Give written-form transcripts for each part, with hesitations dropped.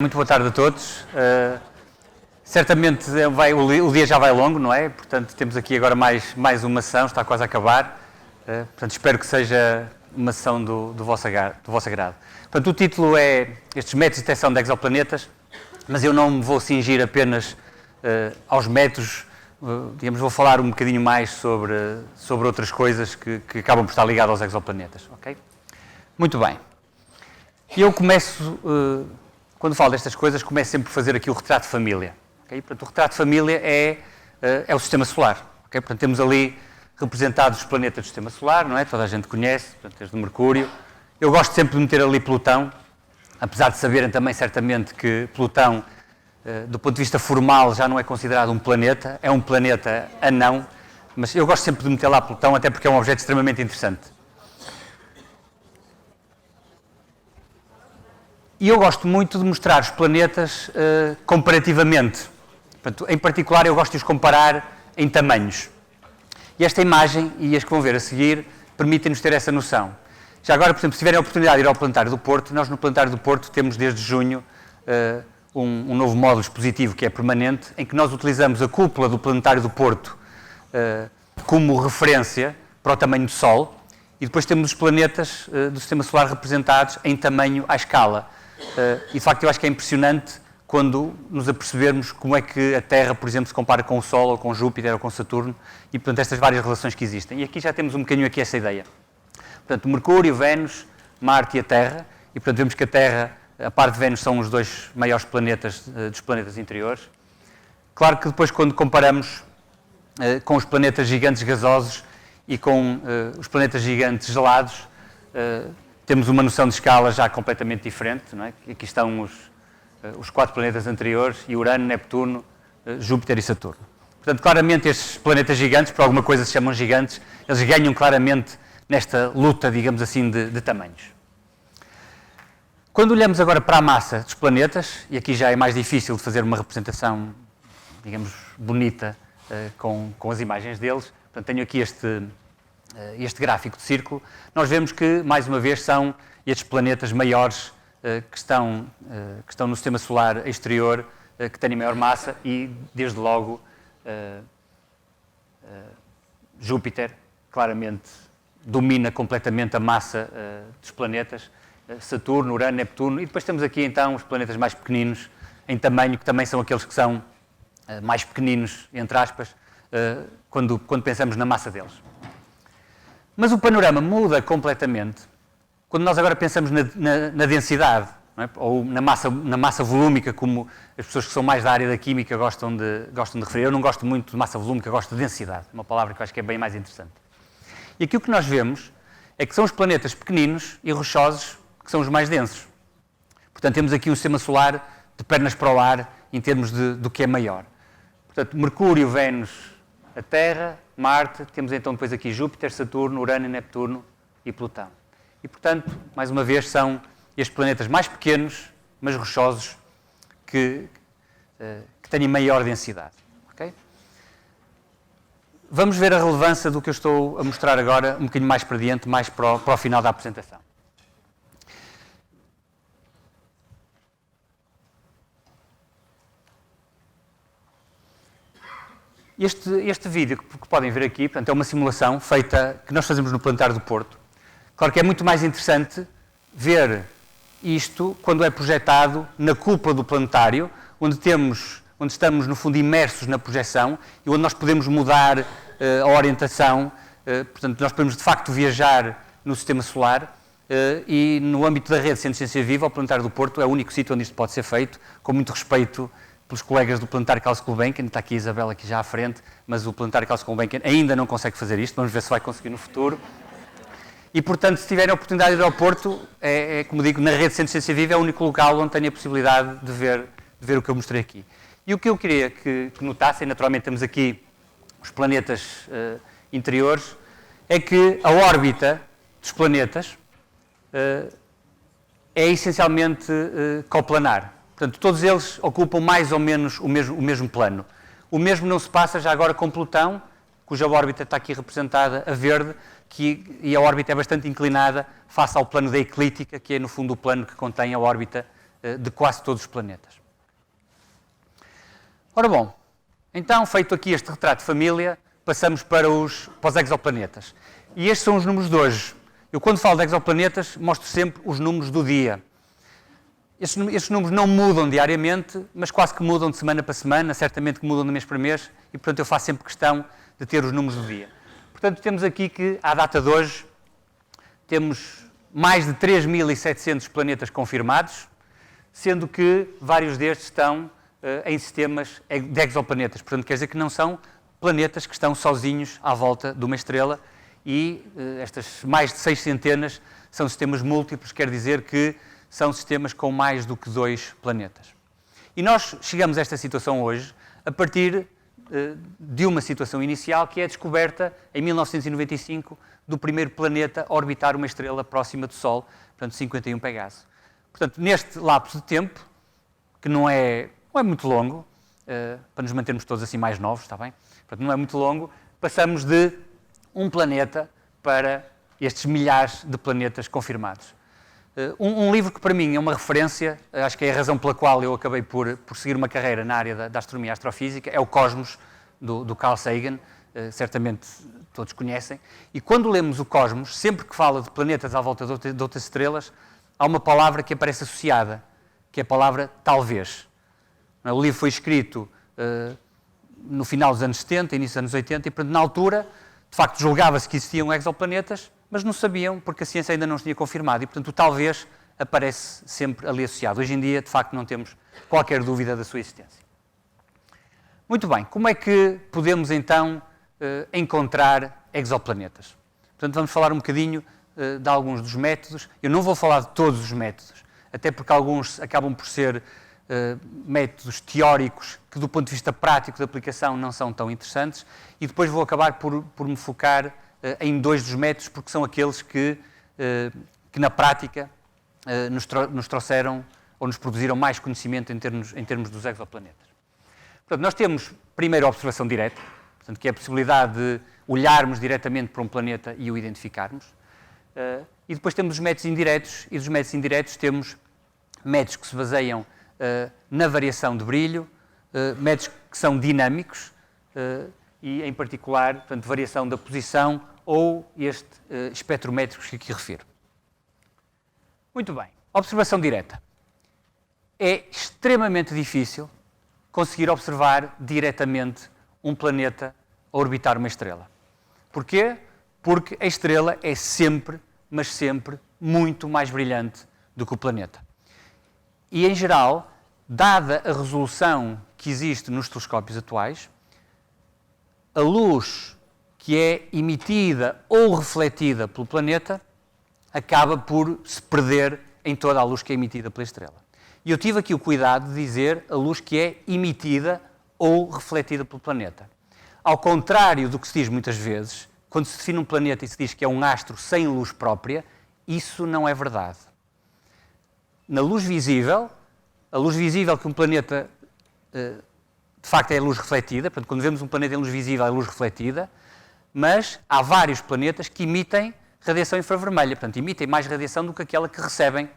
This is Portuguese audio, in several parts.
Muito boa tarde a todos. Certamente o dia já vai longo, não é? Portanto, temos aqui agora mais uma sessão, está quase a acabar. Portanto, espero que seja uma sessão do vosso agrado. Portanto, o título é estes métodos de detecção de exoplanetas, mas eu não me vou cingir apenas aos métodos, digamos, vou falar um bocadinho mais sobre outras coisas que acabam por estar ligadas aos exoplanetas, ok? Muito bem. Eu começo... Quando falo destas coisas, começo sempre por fazer aqui o retrato de família. Okay? Portanto, o retrato de família é o sistema solar. Okay? Portanto, temos ali representados os planetas do sistema solar, não é? Toda a gente conhece, portanto, desde o Mercúrio. Eu gosto sempre de meter ali Plutão, apesar de saberem também certamente que Plutão, do ponto de vista formal, já não é considerado um planeta, é um planeta anão, mas eu gosto sempre de meter lá Plutão, até porque é um objeto extremamente interessante. E eu gosto muito de mostrar os planetas comparativamente. Portanto, em particular, eu gosto de os comparar em tamanhos. E esta imagem, e as que vão ver a seguir, permitem-nos ter essa noção. Já agora, por exemplo, se tiverem a oportunidade de ir ao Planetário do Porto, nós no Planetário do Porto temos desde junho um novo módulo expositivo que é permanente, em que nós utilizamos a cúpula do Planetário do Porto como referência para o tamanho do Sol, e depois temos os planetas do Sistema Solar representados em tamanho à escala. E de facto eu acho que é impressionante quando nos apercebermos como é que a Terra, por exemplo, se compara com o Sol, ou com Júpiter, ou com Saturno, e portanto estas várias relações que existem. E aqui já temos um bocadinho aqui essa ideia. Portanto, Mercúrio, Vênus, Marte e a Terra, e portanto vemos que a Terra, a par de Vênus, são os dois maiores planetas dos planetas interiores. Claro que depois quando comparamos com os planetas gigantes gasosos e com os planetas gigantes gelados, temos uma noção de escala já completamente diferente, não é? Aqui estão os 4 planetas anteriores, e Urano, Neptuno, Júpiter e Saturno. Portanto, claramente estes planetas gigantes, por alguma coisa se chamam gigantes, eles ganham claramente nesta luta, digamos assim, de tamanhos. Quando olhamos agora para a massa dos planetas, e aqui já é mais difícil de fazer uma representação, digamos, bonita com as imagens deles, portanto, tenho aqui este gráfico de círculo, nós vemos que, mais uma vez, são estes planetas maiores que estão no sistema solar exterior, que têm maior massa, e, desde logo, Júpiter, claramente, domina completamente a massa dos planetas, Saturno, Urano, Neptuno, e depois temos aqui, então, os planetas mais pequeninos, em tamanho, que também são aqueles que são mais pequeninos, entre aspas, quando pensamos na massa deles. Mas o panorama muda completamente quando nós agora pensamos na densidade, não é? Ou na massa volúmica, como as pessoas que são mais da área da química gostam de referir. Eu não gosto muito de massa volúmica, gosto de densidade, uma palavra que eu acho que é bem mais interessante. E aqui o que nós vemos é que são os planetas pequeninos e rochosos que são os mais densos. Portanto, temos aqui um sistema solar de pernas para o ar em termos do que é maior. Portanto, Mercúrio, Vênus, a Terra, Marte, temos então depois aqui Júpiter, Saturno, Urano, Neptuno e Plutão. E, portanto, mais uma vez, são estes planetas mais pequenos, mas rochosos, que têm maior densidade. Okay? Vamos ver a relevância do que eu estou a mostrar agora, um bocadinho mais para diante, mais para o final da apresentação. Este vídeo que podem ver aqui, portanto, é uma simulação feita, que nós fazemos no Planetário do Porto. Claro que é muito mais interessante ver isto quando é projetado na cúpula do planetário, onde estamos, no fundo, imersos na projeção e onde nós podemos mudar a orientação. Portanto, nós podemos, de facto, viajar no sistema solar e, no âmbito da rede Ciência Viva, o Planetário do Porto é o único sítio onde isto pode ser feito, com muito respeito pelos colegas do Planetário Carlos Gulbenkian. Está aqui a Isabela aqui já à frente, mas o Planetário Carlos Gulbenkian ainda não consegue fazer isto, vamos ver se vai conseguir no futuro. E, portanto, se tiverem a oportunidade de ir ao Porto, como digo, na rede Centro de Ciência Viva é o único local onde tenho a possibilidade de ver o que eu mostrei aqui. E o que eu queria que notassem, naturalmente temos aqui os planetas interiores, é que a órbita dos planetas é essencialmente coplanar. Portanto, todos eles ocupam mais ou menos o mesmo plano. O mesmo não se passa já agora com Plutão, cuja órbita está aqui representada a verde, e a órbita é bastante inclinada face ao plano da eclíptica, que é, no fundo, o plano que contém a órbita de quase todos os planetas. Ora bom, então, feito aqui este retrato de família, passamos para os exoplanetas. E estes são os números de hoje. Eu, quando falo de exoplanetas, mostro sempre os números do dia. Estes números não mudam diariamente, mas quase que mudam de semana para semana, certamente que mudam de mês para mês, e, portanto, eu faço sempre questão de ter os números do dia. Portanto, temos aqui que, à data de hoje, temos mais de 3.700 planetas confirmados, sendo que vários destes estão em sistemas de exoplanetas. Portanto, quer dizer que não são planetas que estão sozinhos à volta de uma estrela, e estas mais de 6 centenas são sistemas múltiplos, quer dizer que são sistemas com mais do que 2 planetas. E nós chegamos a esta situação hoje a partir de uma situação inicial, que é a descoberta, em 1995, do primeiro planeta a orbitar uma estrela próxima do Sol, portanto 51 Pegaso. Portanto, neste lapso de tempo, que não é muito longo, para nos mantermos todos assim mais novos, está bem? Portanto, não é muito longo, passamos de um planeta para estes milhares de planetas confirmados. Um livro que para mim é uma referência, acho que é a razão pela qual eu acabei por seguir uma carreira na área da astronomia e astrofísica, é o Cosmos, do Carl Sagan, certamente todos conhecem. E quando lemos o Cosmos, sempre que fala de planetas à volta de outras estrelas, há uma palavra que aparece associada, que é a palavra talvez. O livro foi escrito no final dos anos 70, início dos anos 80, e, portanto, na altura, de facto, julgava-se que existiam exoplanetas, mas não sabiam, porque a ciência ainda não os tinha confirmado, e, portanto, o talvez aparece sempre ali associado. Hoje em dia, de facto, não temos qualquer dúvida da sua existência. Muito bem, como é que podemos, então, encontrar exoplanetas? Portanto, vamos falar um bocadinho de alguns dos métodos. Eu não vou falar de todos os métodos, até porque alguns acabam por ser métodos teóricos que, do ponto de vista prático de aplicação, não são tão interessantes, e depois vou acabar por me focar em 2 dos métodos, porque são aqueles que na prática, nos trouxeram ou nos produziram mais conhecimento em termos dos exoplanetas. Portanto, nós temos, primeiro, a observação direta, portanto, que é a possibilidade de olharmos diretamente para um planeta e o identificarmos. E depois temos os métodos indiretos, e dos métodos indiretos temos métodos que se baseiam na variação de brilho, métodos que são dinâmicos, e, em particular, portanto, variação da posição ou este espectrométrico que aqui refiro. Muito bem. Observação direta. É extremamente difícil conseguir observar diretamente um planeta a orbitar uma estrela. Porquê? Porque a estrela é sempre, mas sempre, muito mais brilhante do que o planeta. E, em geral, dada a resolução que existe nos telescópios atuais, a luz que é emitida ou refletida pelo planeta acaba por se perder em toda a luz que é emitida pela estrela. E eu tive aqui o cuidado de dizer a luz que é emitida ou refletida pelo planeta. Ao contrário do que se diz muitas vezes, quando se define um planeta e se diz que é um astro sem luz própria, isso não é verdade. Na luz visível, a luz visível que um planeta, de facto, é a luz refletida, portanto, quando vemos um planeta em luz visível, é a luz refletida, mas há vários planetas que emitem radiação infravermelha, portanto, emitem mais radiação do que aquela que recebem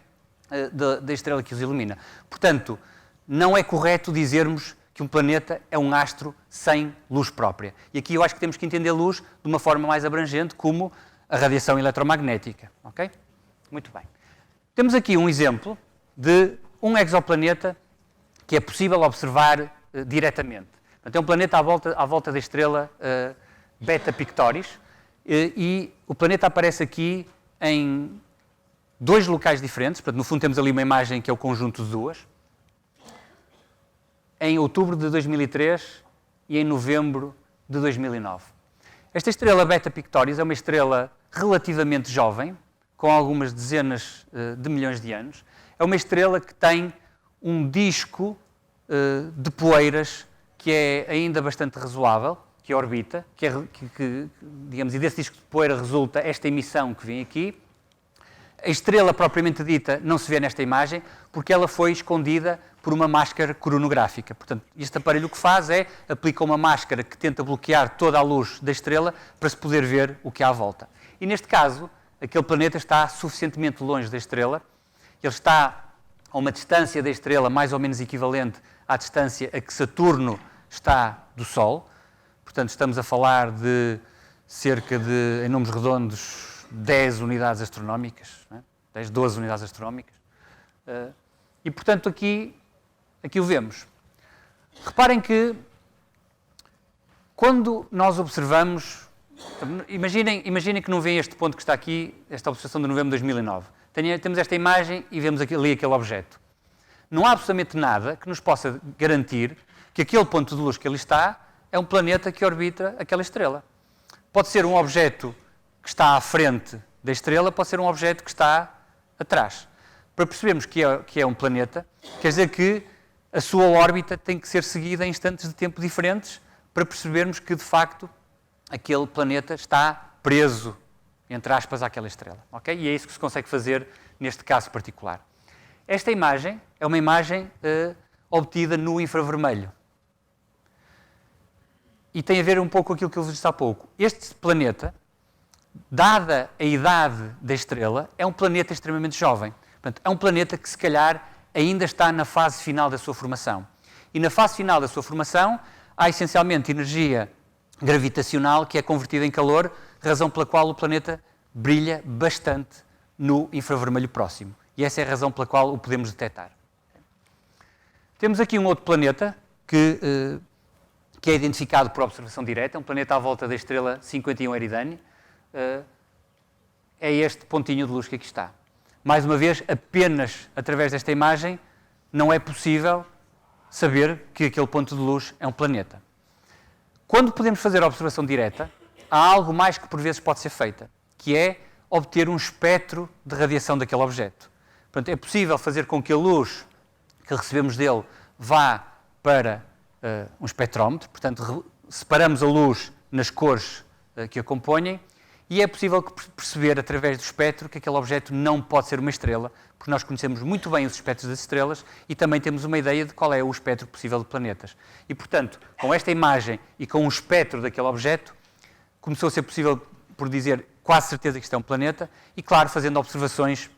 da estrela que os ilumina. Portanto, não é correto dizermos que um planeta é um astro sem luz própria. E aqui eu acho que temos que entender luz de uma forma mais abrangente, como a radiação eletromagnética. Ok? Muito bem. Temos aqui um exemplo de um exoplaneta que é possível observar diretamente. Portanto, é um planeta à volta da estrela Beta Pictoris, e o planeta aparece aqui em 2 locais diferentes. Portanto, no fundo temos ali uma imagem que é o conjunto de 2. Em outubro de 2003 e em novembro de 2009. Esta estrela Beta Pictoris é uma estrela relativamente jovem, com algumas dezenas de milhões de anos. É uma estrela que tem um disco de poeiras que é ainda bastante razoável, que orbita, digamos, e desse disco de poeira resulta esta emissão que vem aqui. A estrela propriamente dita não se vê nesta imagem, porque ela foi escondida por uma máscara coronográfica. Portanto, este aparelho o que faz é aplica uma máscara que tenta bloquear toda a luz da estrela para se poder ver o que há à volta. E neste caso, aquele planeta está suficientemente longe da estrela, ele está a uma distância da estrela mais ou menos equivalente à distância a que Saturno está do Sol. Portanto, estamos a falar de cerca de, em números redondos, 10 unidades astronómicas, né? 10, 12 unidades astronómicas. E, portanto, aqui o vemos. Reparem que, quando nós observamos, imaginem que não veem este ponto que está aqui, esta observação de novembro de 2009. Temos esta imagem e vemos ali aquele objeto. Não há absolutamente nada que nos possa garantir que aquele ponto de luz que ali está é um planeta que orbita aquela estrela. Pode ser um objeto que está à frente da estrela, pode ser um objeto que está atrás. Para percebermos que é um planeta, quer dizer que a sua órbita tem que ser seguida em instantes de tempo diferentes para percebermos que, de facto, aquele planeta está preso, entre aspas, àquela estrela. Okay? E é isso que se consegue fazer neste caso particular. Esta imagem é uma imagem obtida no infravermelho. E tem a ver um pouco com aquilo que eu vos disse há pouco. Este planeta, dada a idade da estrela, é um planeta extremamente jovem. Portanto, é um planeta que, se calhar, ainda está na fase final da sua formação. E na fase final da sua formação, há essencialmente energia gravitacional que é convertida em calor, razão pela qual o planeta brilha bastante no infravermelho próximo. E essa é a razão pela qual o podemos detectar. Temos aqui um outro planeta que é identificado por observação direta, é um planeta à volta da estrela 51 Eridani. É este pontinho de luz que aqui está. Mais uma vez, apenas através desta imagem, não é possível saber que aquele ponto de luz é um planeta. Quando podemos fazer a observação direta, há algo mais que por vezes pode ser feita, que é obter um espectro de radiação daquele objeto. Portanto, é possível fazer com que a luz que recebemos dele vá para um espectrómetro, portanto, separamos a luz nas cores que a compõem, e é possível perceber, através do espectro, que aquele objeto não pode ser uma estrela, porque nós conhecemos muito bem os espectros das estrelas e também temos uma ideia de qual é o espectro possível de planetas. E, portanto, com esta imagem e com o espectro daquele objeto, começou a ser possível, por dizer, quase certeza que isto é um planeta, e, claro, fazendo observações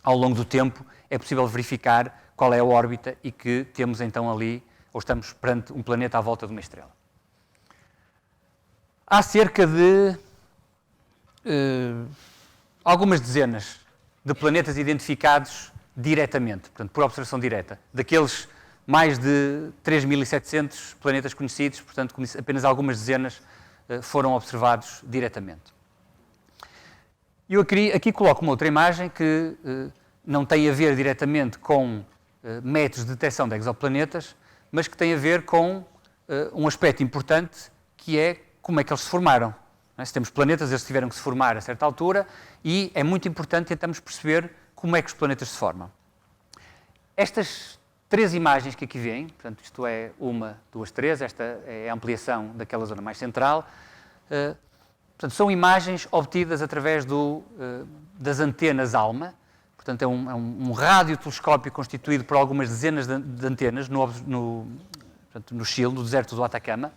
ao longo do tempo, é possível verificar qual é a órbita e que temos então ali, ou estamos perante um planeta à volta de uma estrela. Há cerca de algumas dezenas de planetas identificados diretamente, portanto, por observação direta. Daqueles mais de 3.700 planetas conhecidos, portanto, apenas algumas dezenas foram observados diretamente. Eu aqui coloco uma outra imagem que não tem a ver diretamente com métodos de detecção de exoplanetas, mas que tem a ver com um aspecto importante, que é como é que eles se formaram. Se temos planetas, eles tiveram que se formar a certa altura e é muito importante tentarmos perceber como é que os planetas se formam. Estas três imagens que aqui vêm, portanto, isto é uma, duas, três, esta é a ampliação daquela zona mais central, portanto, são imagens obtidas através das antenas ALMA, portanto, é um radiotelescópio constituído por algumas dezenas de antenas no Chile, no deserto do Atacama,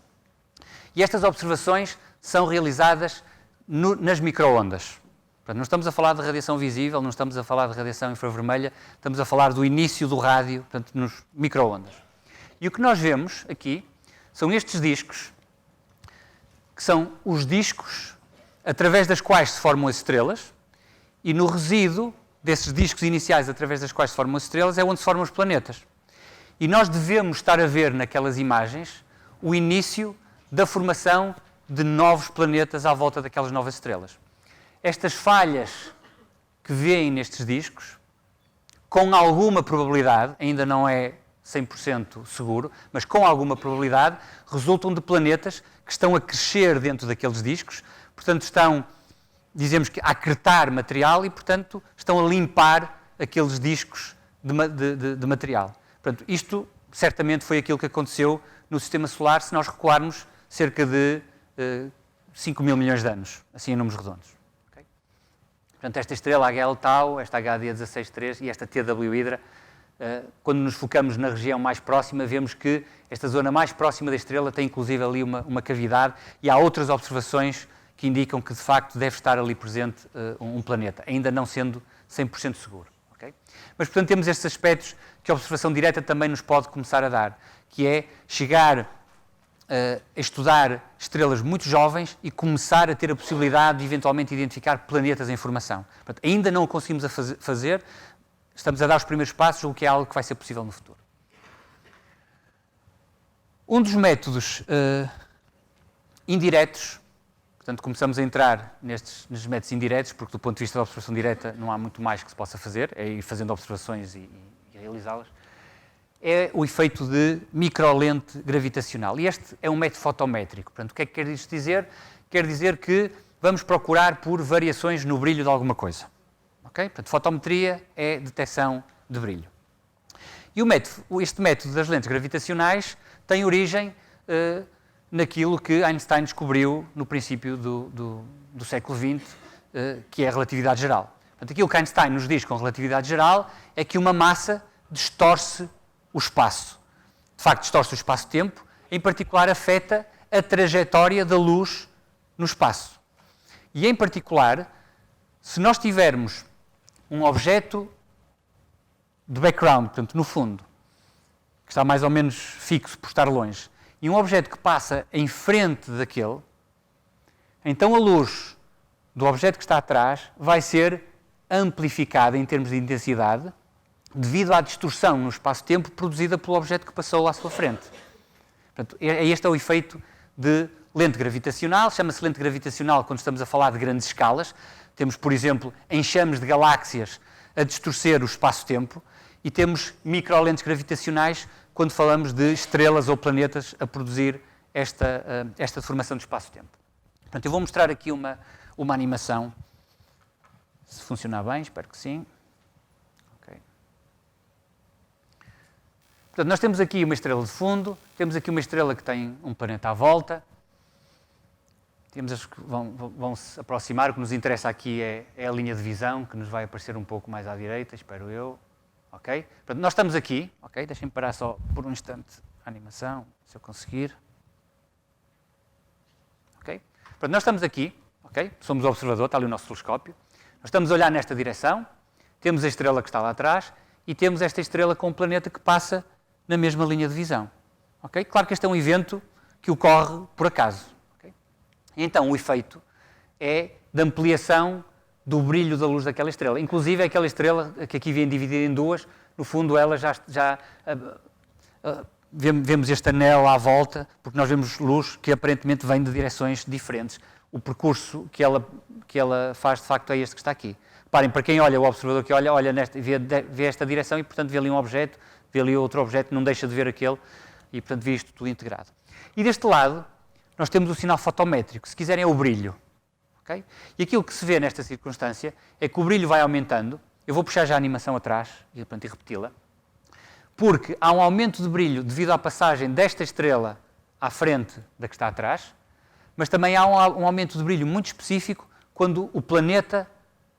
e estas observações são realizadas nas micro-ondas. Portanto, não estamos a falar de radiação visível, não estamos a falar de radiação infravermelha, estamos a falar do início do rádio, portanto, nos micro-ondas. E o que nós vemos aqui são estes discos, que são os discos através das quais se formam as estrelas, e no resíduo desses discos iniciais através das quais se formam as estrelas é onde se formam os planetas. E nós devemos estar a ver naquelas imagens o início da formação de novos planetas à volta daquelas novas estrelas. Estas falhas que vêem nestes discos, com alguma probabilidade, ainda não é 100% seguro, mas com alguma probabilidade, resultam de planetas que estão a crescer dentro daqueles discos, portanto estão, dizemos que, a acretar material e, portanto, estão a limpar aqueles discos de material. Portanto, isto certamente foi aquilo que aconteceu no Sistema Solar, se nós recuarmos cerca de 5 mil milhões de anos, assim em números redondos. Okay? Portanto, esta estrela HL Tau, esta HD 16.3 e esta TW Hydra, quando nos focamos na região mais próxima, vemos que esta zona mais próxima da estrela tem inclusive ali uma cavidade e há outras observações que indicam que de facto deve estar ali presente um planeta, ainda não sendo 100% seguro. Okay? Mas, portanto, temos estes aspectos que a observação direta também nos pode começar a dar, que é chegar a estudar estrelas muito jovens e começar a ter a possibilidade de, eventualmente, identificar planetas em formação. Portanto, ainda não o conseguimos fazer, estamos a dar os primeiros passos, o que é algo que vai ser possível no futuro. Um dos métodos indiretos, portanto, começamos a entrar nestes métodos indiretos, porque do ponto de vista da observação direta não há muito mais que se possa fazer, é ir fazendo observações e realizá-las, é o efeito de microlente gravitacional. E este é um método fotométrico. Portanto, o que é que quer isto dizer? Quer dizer que vamos procurar por variações no brilho de alguma coisa. Okay? Portanto, fotometria é detecção de brilho. E este método das lentes gravitacionais tem origem naquilo que Einstein descobriu no princípio do século XX, que é a relatividade geral. Portanto, aquilo que Einstein nos diz com relatividade geral é que uma massa distorce o espaço. De facto, distorce o espaço-tempo, em particular afeta a trajetória da luz no espaço. E, em particular, se nós tivermos um objeto de background, portanto, no fundo, que está mais ou menos fixo por estar longe, e um objeto que passa em frente daquele, então a luz do objeto que está atrás vai ser amplificada em termos de intensidade devido à distorção no espaço-tempo produzida pelo objeto que passou à sua frente. Portanto, este é o efeito de lente gravitacional. Chama-se lente gravitacional quando estamos a falar de grandes escalas. Temos, por exemplo, enxames de galáxias a distorcer o espaço-tempo e temos microlentes gravitacionais quando falamos de estrelas ou planetas a produzir esta deformação de espaço-tempo. Portanto, eu vou mostrar aqui uma animação, se funcionar bem, espero que sim. Okay. Portanto, nós temos aqui uma estrela de fundo, temos aqui uma estrela que tem um planeta à volta, temos as que vão se aproximar, o que nos interessa aqui é a linha de visão, que nos vai aparecer um pouco mais à direita, espero eu. Okay? Portanto, nós estamos aqui, okay? Deixem-me parar só por um instante a animação, se eu conseguir. Okay? Portanto, nós estamos aqui, okay? Somos o observador, está ali o nosso telescópio, nós estamos a olhar nesta direção, temos a estrela que está lá atrás e temos esta estrela com um planeta que passa na mesma linha de visão. Okay? Claro que este é um evento que ocorre por acaso. Okay? Então, o efeito é de ampliação do brilho da luz daquela estrela. Inclusive, aquela estrela, que aqui vem dividida em duas, no fundo, ela vemos este anel à volta, porque nós vemos luz que aparentemente vem de direções diferentes. O percurso que ela faz, de facto, é este que está aqui. Reparem, para quem olha, o observador que olha nesta, vê esta direção e, portanto, vê ali um objeto, vê ali outro objeto, não deixa de ver aquele e, portanto, vê isto tudo integrado. E deste lado, nós temos o sinal fotométrico, se quiserem é o brilho. Okay? E aquilo que se vê nesta circunstância é que o brilho vai aumentando. Eu vou puxar já a animação atrás e repeti-la. Porque há um aumento de brilho devido à passagem desta estrela à frente da que está atrás, mas também há um aumento de brilho muito específico quando o planeta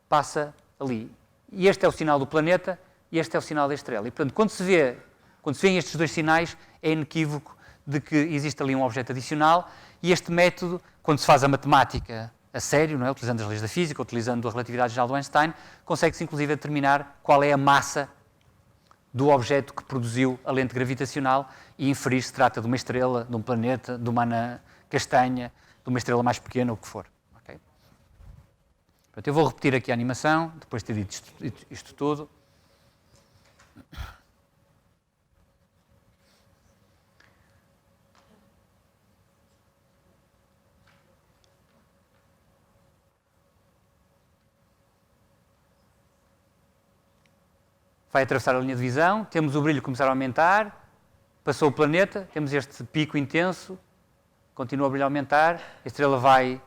passa ali. E este é o sinal do planeta e este é o sinal da estrela. E, portanto, quando se vêem estes dois sinais, é inequívoco de que existe ali um objeto adicional e este método, quando se faz a matemática a sério, não é? Utilizando as leis da física, utilizando a relatividade geral do Einstein, consegue-se inclusive determinar qual é a massa do objeto que produziu a lente gravitacional e inferir se trata de uma estrela, de um planeta, de uma anã castanha, de uma estrela mais pequena, o que for. Okay? Portanto, eu vou repetir aqui a animação, depois de ter dito isto tudo. Vai atravessar a linha de visão, temos o brilho começar a aumentar, passou o planeta, temos este pico intenso, continua o brilho a aumentar, a estrela vai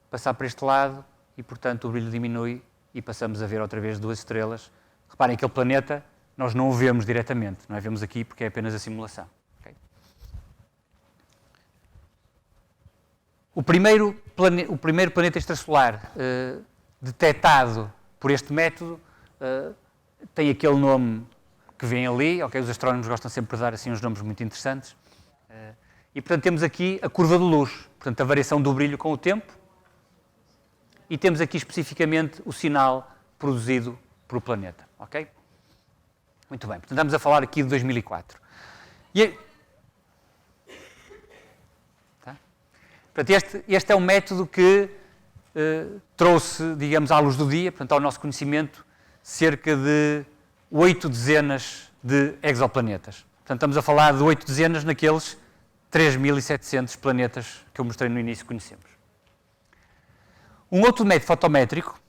passar para este lado e, portanto, o brilho diminui e passamos a ver outra vez duas estrelas. Reparem que aquele planeta nós não o vemos diretamente, não é? Vemos aqui porque é apenas a simulação. Okay? O primeiro planeta extrasolar detectado por este método tem aquele nome que vem ali, okay? Os astrónomos gostam sempre de dar assim uns nomes muito interessantes. E, portanto, temos aqui a curva de luz, portanto, a variação do brilho com o tempo. E temos aqui especificamente o sinal produzido por o planeta. Okay? Muito bem, portanto, estamos a falar aqui de 2004. Tá? Portanto, este é um método que trouxe, digamos, à luz do dia, portanto, ao nosso conhecimento, cerca de 8 dezenas de exoplanetas. Portanto, estamos a falar de 8 dezenas naqueles 3.700 planetas que eu mostrei no início que conhecemos. Um outro método fotométrico,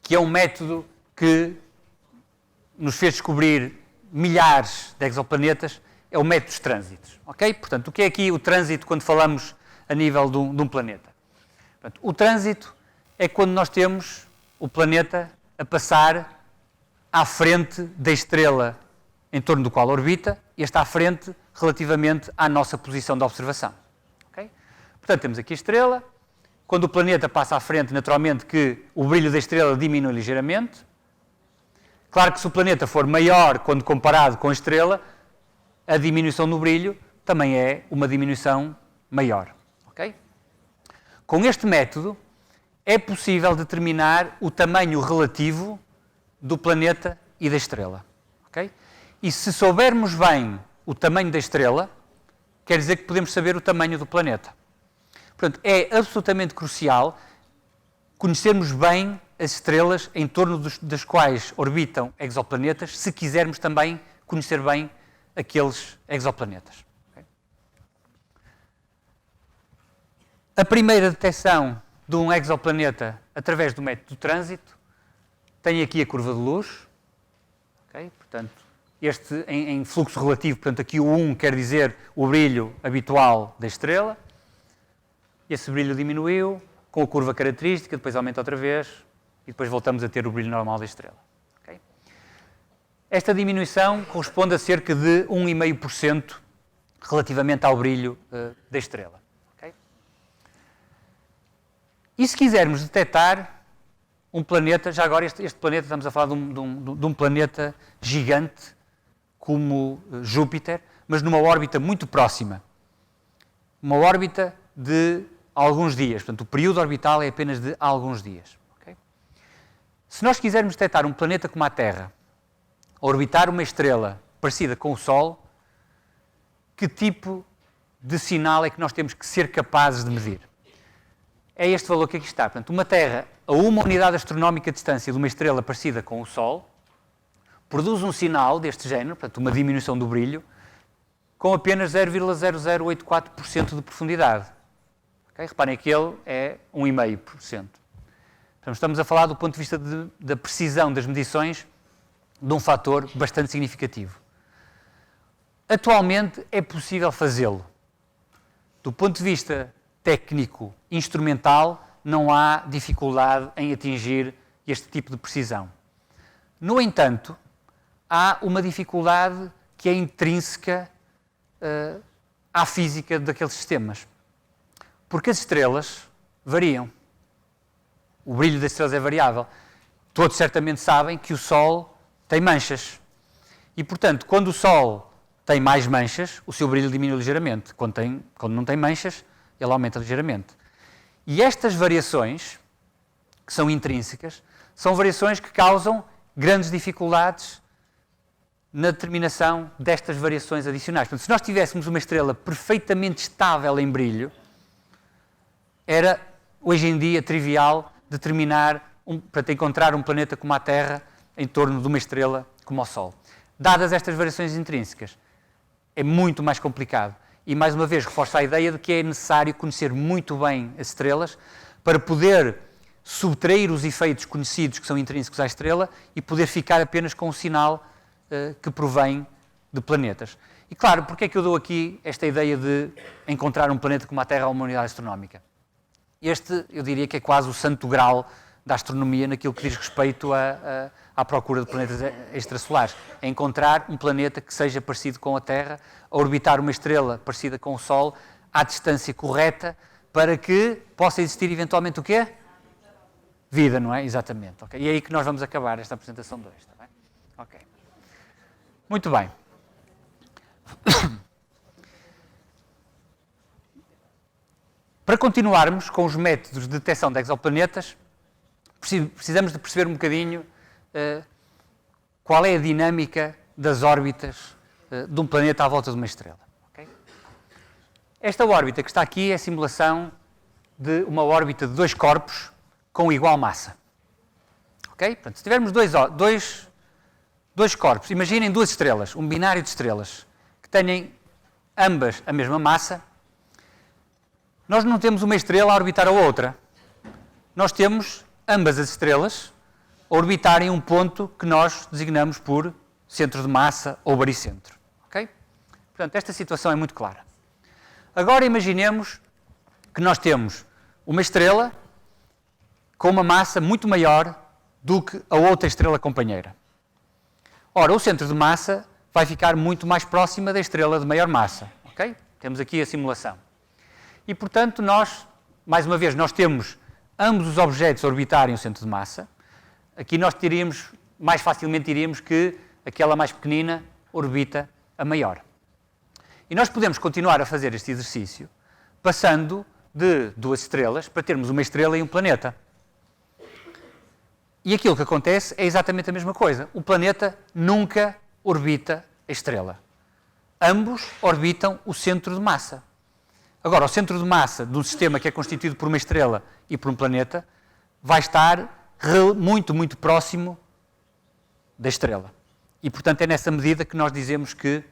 que é um método que nos fez descobrir milhares de exoplanetas, é o método dos trânsitos. Okay? Portanto, o que é aqui o trânsito quando falamos a nível de um planeta? Portanto, o trânsito é quando nós temos o planeta a passar à frente da estrela em torno do qual orbita, e está à frente relativamente à nossa posição de observação. Okay? Portanto, temos aqui a estrela. Quando o planeta passa à frente, naturalmente que o brilho da estrela diminui ligeiramente. Claro que se o planeta for maior quando comparado com a estrela, a diminuição no brilho também é uma diminuição maior. Okay? Com este método, é possível determinar o tamanho relativo do planeta e da estrela. Okay? E se soubermos bem o tamanho da estrela, quer dizer que podemos saber o tamanho do planeta. Portanto, é absolutamente crucial conhecermos bem as estrelas em torno das quais orbitam exoplanetas, se quisermos também conhecer bem aqueles exoplanetas. Okay? A primeira detecção de um exoplaneta através do método de trânsito tem aqui a curva de luz. Okay? Portanto, este em fluxo relativo, portanto, aqui o 1 quer dizer o brilho habitual da estrela. Esse brilho diminuiu com a curva característica, depois aumenta outra vez e depois voltamos a ter o brilho normal da estrela. Okay? Esta diminuição corresponde a cerca de 1,5% relativamente ao brilho da estrela. Okay? E se quisermos detectar um planeta, já agora este planeta, estamos a falar de um planeta gigante como Júpiter, mas numa órbita muito próxima. Uma órbita de alguns dias. Portanto, o período orbital é apenas de alguns dias. Okay? Se nós quisermos detectar um planeta como a Terra, orbitar uma estrela parecida com o Sol, que tipo de sinal é que nós temos que ser capazes de medir? É este valor que aqui está. Portanto, uma Terra a uma unidade astronómica de distância de uma estrela parecida com o Sol, produz um sinal deste género, portanto, uma diminuição do brilho, com apenas 0,0084% de profundidade. Okay? Reparem que ele é 1,5%. Então, estamos a falar do ponto de vista da precisão das medições de um fator bastante significativo. Atualmente é possível fazê-lo. Do ponto de vista técnico, instrumental, não há dificuldade em atingir este tipo de precisão. No entanto, há uma dificuldade que é intrínseca à física daqueles sistemas. Porque as estrelas variam. O brilho das estrelas é variável. Todos certamente sabem que o Sol tem manchas. E, portanto, quando o Sol tem mais manchas, o seu brilho diminui ligeiramente. Quando não tem manchas, ele aumenta ligeiramente. E estas variações, que são intrínsecas, são variações que causam grandes dificuldades na determinação destas variações adicionais. Portanto, se nós tivéssemos uma estrela perfeitamente estável em brilho, era, hoje em dia, trivial determinar, para encontrar um planeta como a Terra em torno de uma estrela como o Sol. Dadas estas variações intrínsecas, é muito mais complicado. E, mais uma vez, reforço a ideia de que é necessário conhecer muito bem as estrelas para poder subtrair os efeitos conhecidos que são intrínsecos à estrela e poder ficar apenas com o sinal que provém de planetas. E, claro, porque é que eu dou aqui esta ideia de encontrar um planeta como a Terra a uma unidade astronómica? Este, eu diria que é quase o santo grau da astronomia naquilo que diz respeito à procura de planetas extrasolares. É encontrar um planeta que seja parecido com a Terra, a orbitar uma estrela parecida com o Sol, à distância correta, para que possa existir eventualmente o quê? Vida, não é? Exatamente. Okay? E é aí que nós vamos acabar esta apresentação 2. Está bem? Ok. Muito bem. Para continuarmos com os métodos de detecção de exoplanetas, precisamos de perceber um bocadinho qual é a dinâmica das órbitas de um planeta à volta de uma estrela. Okay? Esta órbita que está aqui é a simulação de uma órbita de dois corpos com igual massa. Okay? Portanto, se tivermos dois corpos, imaginem duas estrelas, um binário de estrelas, que tenham ambas a mesma massa, nós não temos uma estrela a orbitar a outra. Nós temos ambas as estrelas a orbitarem um ponto que nós designamos por centro de massa ou baricentro. Okay? Portanto, esta situação é muito clara. Agora imaginemos que nós temos uma estrela com uma massa muito maior do que a outra estrela companheira. Ora, o centro de massa vai ficar muito mais próxima da estrela de maior massa. Okay? Temos aqui a simulação. E, portanto, mais uma vez, nós temos ambos os objetos a orbitarem o centro de massa. Aqui nós mais facilmente diríamos que aquela mais pequenina orbita a maior. E nós podemos continuar a fazer este exercício passando de duas estrelas para termos uma estrela e um planeta. E aquilo que acontece é exatamente a mesma coisa. O planeta nunca orbita a estrela. Ambos orbitam o centro de massa. Agora, o centro de massa de um sistema que é constituído por uma estrela e por um planeta vai estar muito, muito próximo da estrela. E, portanto, é nessa medida que nós dizemos que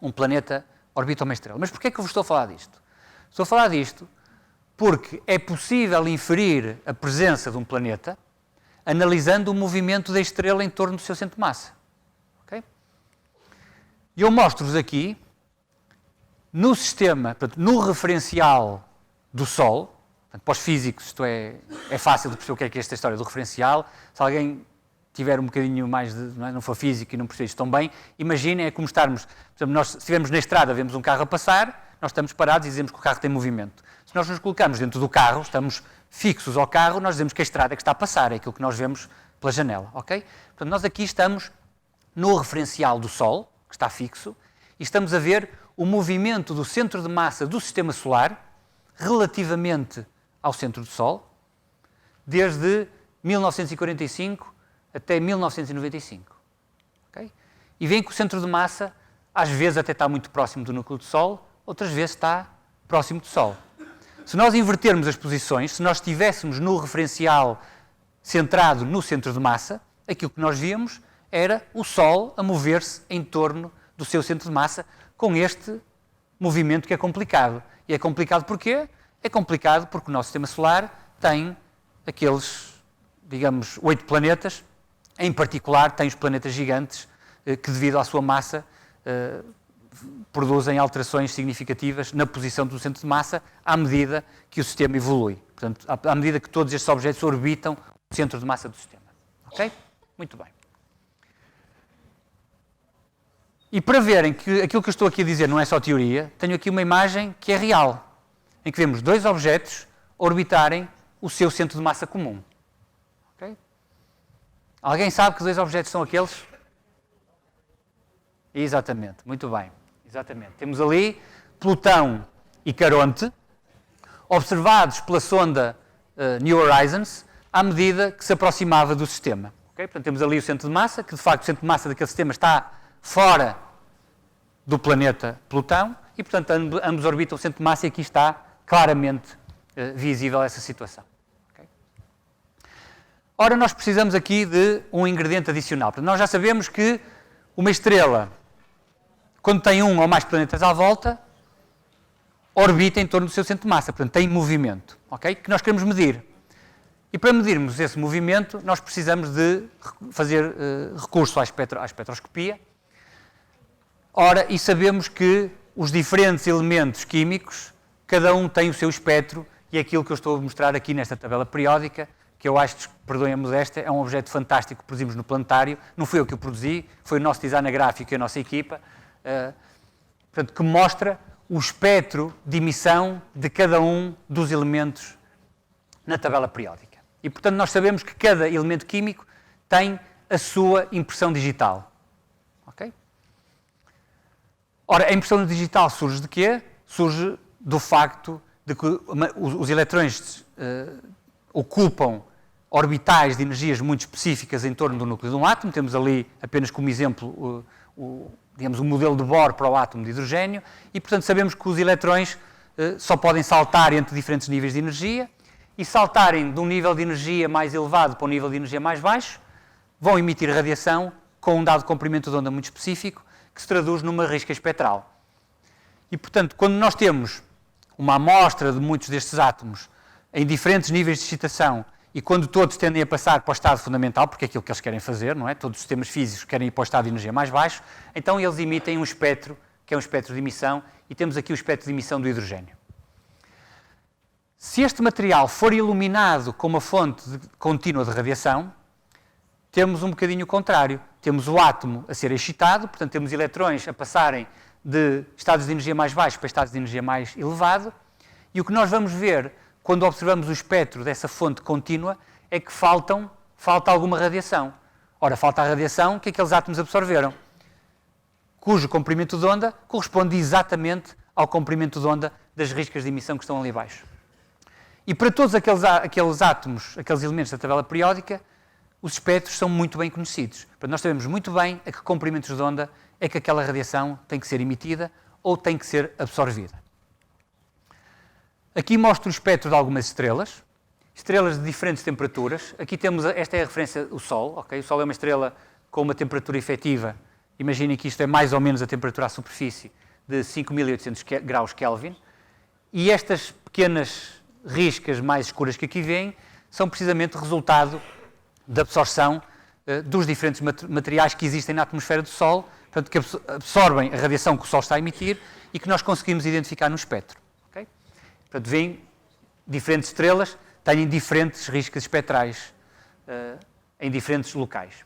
um planeta orbita uma estrela. Mas porquê é que eu vos estou a falar disto? Estou a falar disto porque é possível inferir a presença de um planeta analisando o movimento da estrela em torno do seu centro de massa. Okay? E eu mostro-vos aqui, no sistema, portanto, no referencial do Sol, portanto, para os físicos isto é fácil de perceber o que é esta história do referencial. Se alguém tiver um bocadinho mais não for físico e não perceber isto tão bem, imaginem, é como estarmos, por exemplo, nós se estivermos na estrada, vemos um carro a passar, nós estamos parados e dizemos que o carro tem movimento. Se nós nos colocamos dentro do carro, estamos fixos ao carro, nós dizemos que a estrada é que está a passar, é aquilo que nós vemos pela janela, ok? Portanto, nós aqui estamos no referencial do Sol, que está fixo, e estamos a ver o movimento do centro de massa do Sistema Solar relativamente ao centro do Sol, desde 1945 até 1995. Okay? E veem que o centro de massa, às vezes até está muito próximo do núcleo do Sol, outras vezes está próximo do Sol. Se nós invertermos as posições, se nós estivéssemos no referencial centrado no centro de massa, aquilo que nós víamos era o Sol a mover-se em torno do seu centro de massa com este movimento que é complicado. E é complicado porquê? É complicado porque o nosso Sistema Solar tem aqueles, digamos, 8 planetas, em particular tem os planetas gigantes que, devido à sua massa, produzem alterações significativas na posição do centro de massa à medida que o sistema evolui. Portanto, à medida que todos estes objetos orbitam o centro de massa do sistema. Ok? Muito bem. E para verem que aquilo que eu estou aqui a dizer não é só teoria, tenho aqui uma imagem que é real, em que vemos dois objetos orbitarem o seu centro de massa comum. Okay? Alguém sabe que dois objetos são aqueles? Exatamente, muito bem. Exatamente. Temos ali Plutão e Caronte, observados pela sonda New Horizons, à medida que se aproximava do sistema. Okay? Portanto, temos ali o centro de massa, que de facto o centro de massa daquele sistema está fora do planeta Plutão, e portanto ambos orbitam o centro de massa e aqui está claramente visível essa situação. Okay? Ora, nós precisamos aqui de um ingrediente adicional. Portanto, nós já sabemos que uma estrela, quando tem um ou mais planetas à volta, orbita em torno do seu centro de massa, portanto tem movimento, okay? Que nós queremos medir. E para medirmos esse movimento, nós precisamos de fazer recurso à espectroscopia. Ora, e sabemos que os diferentes elementos químicos, cada um tem o seu espectro, e é aquilo que eu estou a mostrar aqui nesta tabela periódica, que eu acho, perdoem a modéstia, é um objeto fantástico que produzimos no planetário. Não fui eu que o produzi, foi o nosso designer gráfico e a nossa equipa, portanto, que mostra o espectro de emissão de cada um dos elementos na tabela periódica. E, portanto, nós sabemos que cada elemento químico tem a sua impressão digital. Ok? Ora, a impressão digital surge de quê? Surge do facto de que os eletrões ocupam orbitais de energias muito específicas em torno do núcleo de um átomo. Temos ali, apenas como exemplo, digamos, o modelo de Bohr para o átomo de hidrogênio, e, portanto, sabemos que os eletrões só podem saltar entre diferentes níveis de energia, e saltarem de um nível de energia mais elevado para um nível de energia mais baixo, vão emitir radiação com um dado comprimento de onda muito específico, que se traduz numa risca espectral. E, portanto, quando nós temos uma amostra de muitos destes átomos em diferentes níveis de excitação, e quando todos tendem a passar para o estado fundamental, porque é aquilo que eles querem fazer, não é? Todos os sistemas físicos querem ir para o estado de energia mais baixo, então eles emitem um espectro, que é um espectro de emissão, e temos aqui o espectro de emissão do hidrogênio. Se este material for iluminado com uma fonte contínua de radiação, temos um bocadinho o contrário. Temos o átomo a ser excitado, portanto temos eletrões a passarem de estados de energia mais baixos para estados de energia mais elevado, e o que nós vamos ver quando observamos o espectro dessa fonte contínua é que falta alguma radiação. Ora, falta a radiação que aqueles átomos absorveram, cujo comprimento de onda corresponde exatamente ao comprimento de onda das riscas de emissão que estão ali abaixo. E para todos aqueles átomos, aqueles elementos da tabela periódica, os espectros são muito bem conhecidos. Portanto, nós sabemos muito bem a que comprimentos de onda é que aquela radiação tem que ser emitida ou tem que ser absorvida. Aqui mostro o espectro de algumas estrelas de diferentes temperaturas. Aqui temos, esta é a referência do Sol, ok? O Sol é uma estrela com uma temperatura efetiva, imaginem que isto é mais ou menos a temperatura à superfície, de 5.800 graus Kelvin, e estas pequenas riscas mais escuras que aqui vêm são precisamente resultado da absorção dos diferentes materiais que existem na atmosfera do Sol, portanto, que absorvem a radiação que o Sol está a emitir e que nós conseguimos identificar no espectro. Okay? Portanto, vêm diferentes estrelas, têm diferentes riscas espectrais em diferentes locais.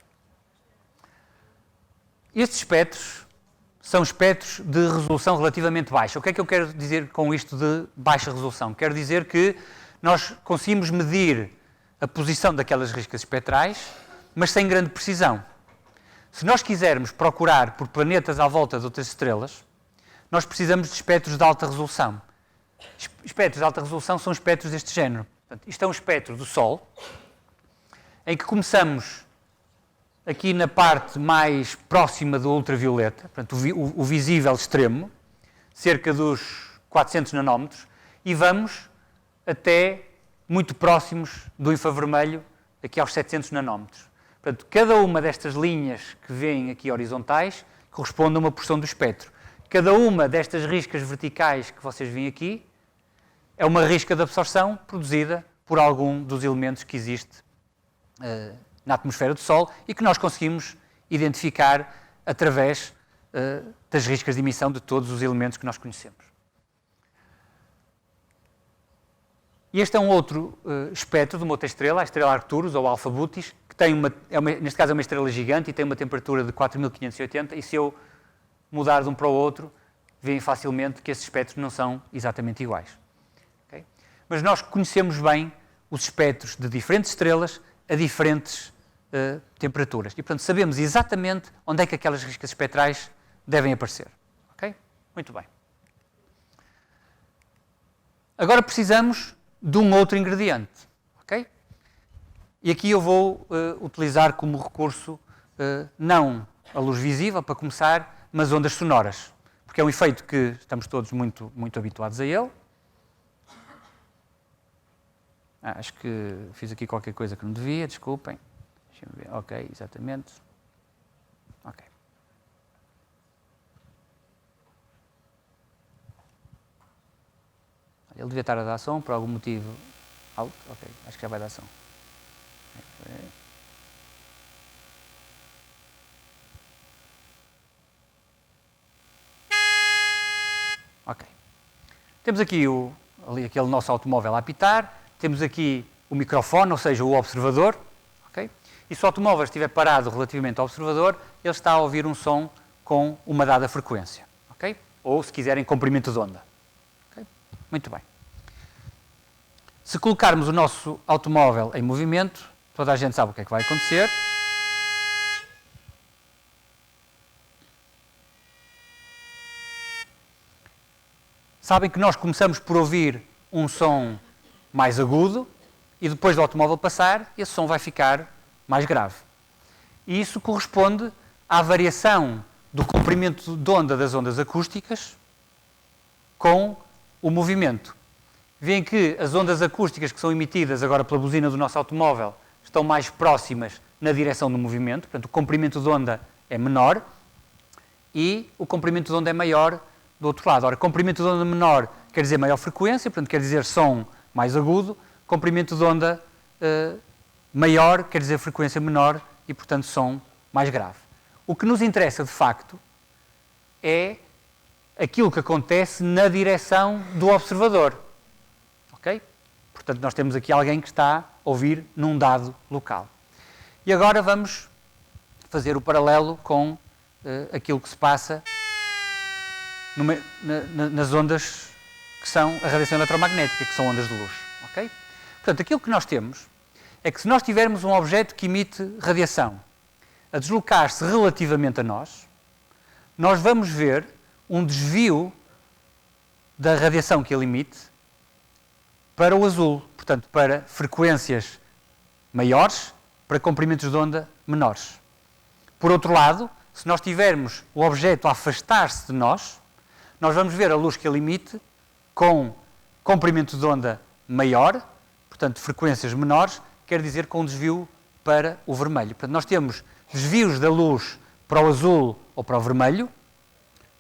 Estes espectros são espectros de resolução relativamente baixa. O que é que eu quero dizer com isto de baixa resolução? Quero dizer que nós conseguimos medir a posição daquelas riscas espectrais, mas sem grande precisão. Se nós quisermos procurar por planetas à volta de outras estrelas, nós precisamos de espectros de alta resolução. Espectros de alta resolução são espectros deste género. Portanto, isto é um espectro do Sol, em que começamos aqui na parte mais próxima do ultravioleta, portanto, o visível extremo, cerca dos 400 nanómetros, e vamos até muito próximos do infravermelho, aqui aos 700 nanómetros. Portanto, cada uma destas linhas que vêm aqui horizontais corresponde a uma porção do espectro. Cada uma destas riscas verticais que vocês veem aqui é uma risca de absorção produzida por algum dos elementos que existe na atmosfera do Sol e que nós conseguimos identificar através das riscas de emissão de todos os elementos que nós conhecemos. E este é um outro espectro de uma outra estrela, a estrela Arcturus, ou Alpha Bootis, que tem neste caso é uma estrela gigante e tem uma temperatura de 4.580, e se eu mudar de um para o outro, veem facilmente que esses espectros não são exatamente iguais. Okay? Mas nós conhecemos bem os espectros de diferentes estrelas a diferentes temperaturas. E, portanto, sabemos exatamente onde é que aquelas riscas espectrais devem aparecer. Okay? Muito bem. Agora precisamos de um outro ingrediente. Okay? E aqui eu vou utilizar como recurso não a luz visível, para começar, mas ondas sonoras. Porque é um efeito que estamos todos muito, muito habituados a ele. Acho que fiz aqui qualquer coisa que não devia, desculpem. Deixem-me ver. Ok, exatamente. Ok. Ele devia estar a dar som por algum motivo alto. Ok, acho que já vai dar som. Ok. Temos aqui aquele nosso automóvel a apitar. Temos aqui o microfone, ou seja, o observador. Okay? E se o automóvel estiver parado relativamente ao observador, ele está a ouvir um som com uma dada frequência. Okay? Ou, se quiserem, comprimento de onda. Okay? Muito bem. Se colocarmos o nosso automóvel em movimento, toda a gente sabe o que é que vai acontecer. Sabem que nós começamos por ouvir um som mais agudo e depois do automóvel passar, esse som vai ficar mais grave. E isso corresponde à variação do comprimento de onda das ondas acústicas com o movimento. Veem que as ondas acústicas que são emitidas agora pela buzina do nosso automóvel estão mais próximas na direção do movimento, portanto o comprimento de onda é menor e o comprimento de onda é maior do outro lado. Ora, comprimento de onda menor quer dizer maior frequência, portanto quer dizer som mais agudo, comprimento de onda maior quer dizer frequência menor e, portanto, som mais grave. O que nos interessa, de facto, é aquilo que acontece na direção do observador. Ok? Portanto, nós temos aqui alguém que está a ouvir num dado local. E agora vamos fazer o paralelo com aquilo que se passa nas ondas que são a radiação eletromagnética, que são ondas de luz. Ok? Portanto, aquilo que nós temos é que se nós tivermos um objeto que emite radiação a deslocar-se relativamente a nós, nós vamos ver um desvio da radiação que ele emite para o azul, portanto, para frequências maiores, para comprimentos de onda menores. Por outro lado, se nós tivermos o objeto a afastar-se de nós, nós vamos ver a luz que ele emite com comprimento de onda maior, portanto, frequências menores, quer dizer com um desvio para o vermelho. Portanto, nós temos desvios da luz para o azul ou para o vermelho,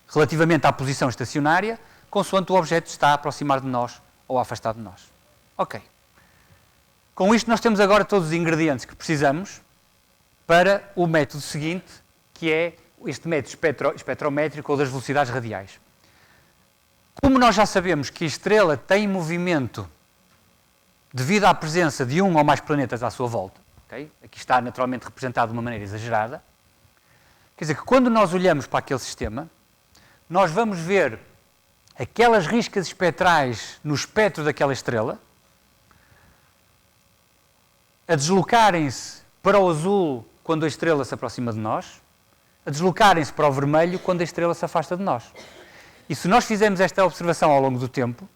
relativamente à posição estacionária, consoante o objeto está a aproximar de nós ou a afastar de nós. Ok. Com isto nós temos agora todos os ingredientes que precisamos para o método seguinte, que é este método espectrométrico ou das velocidades radiais. Como nós já sabemos que a estrela tem movimento devido à presença de um ou mais planetas à sua volta, okay? Aqui está naturalmente representado de uma maneira exagerada, quer dizer que quando nós olhamos para aquele sistema, nós vamos ver aquelas riscas espectrais no espectro daquela estrela a deslocarem-se para o azul quando a estrela se aproxima de nós, a deslocarem-se para o vermelho quando a estrela se afasta de nós. E se nós fizermos esta observação ao longo do tempo,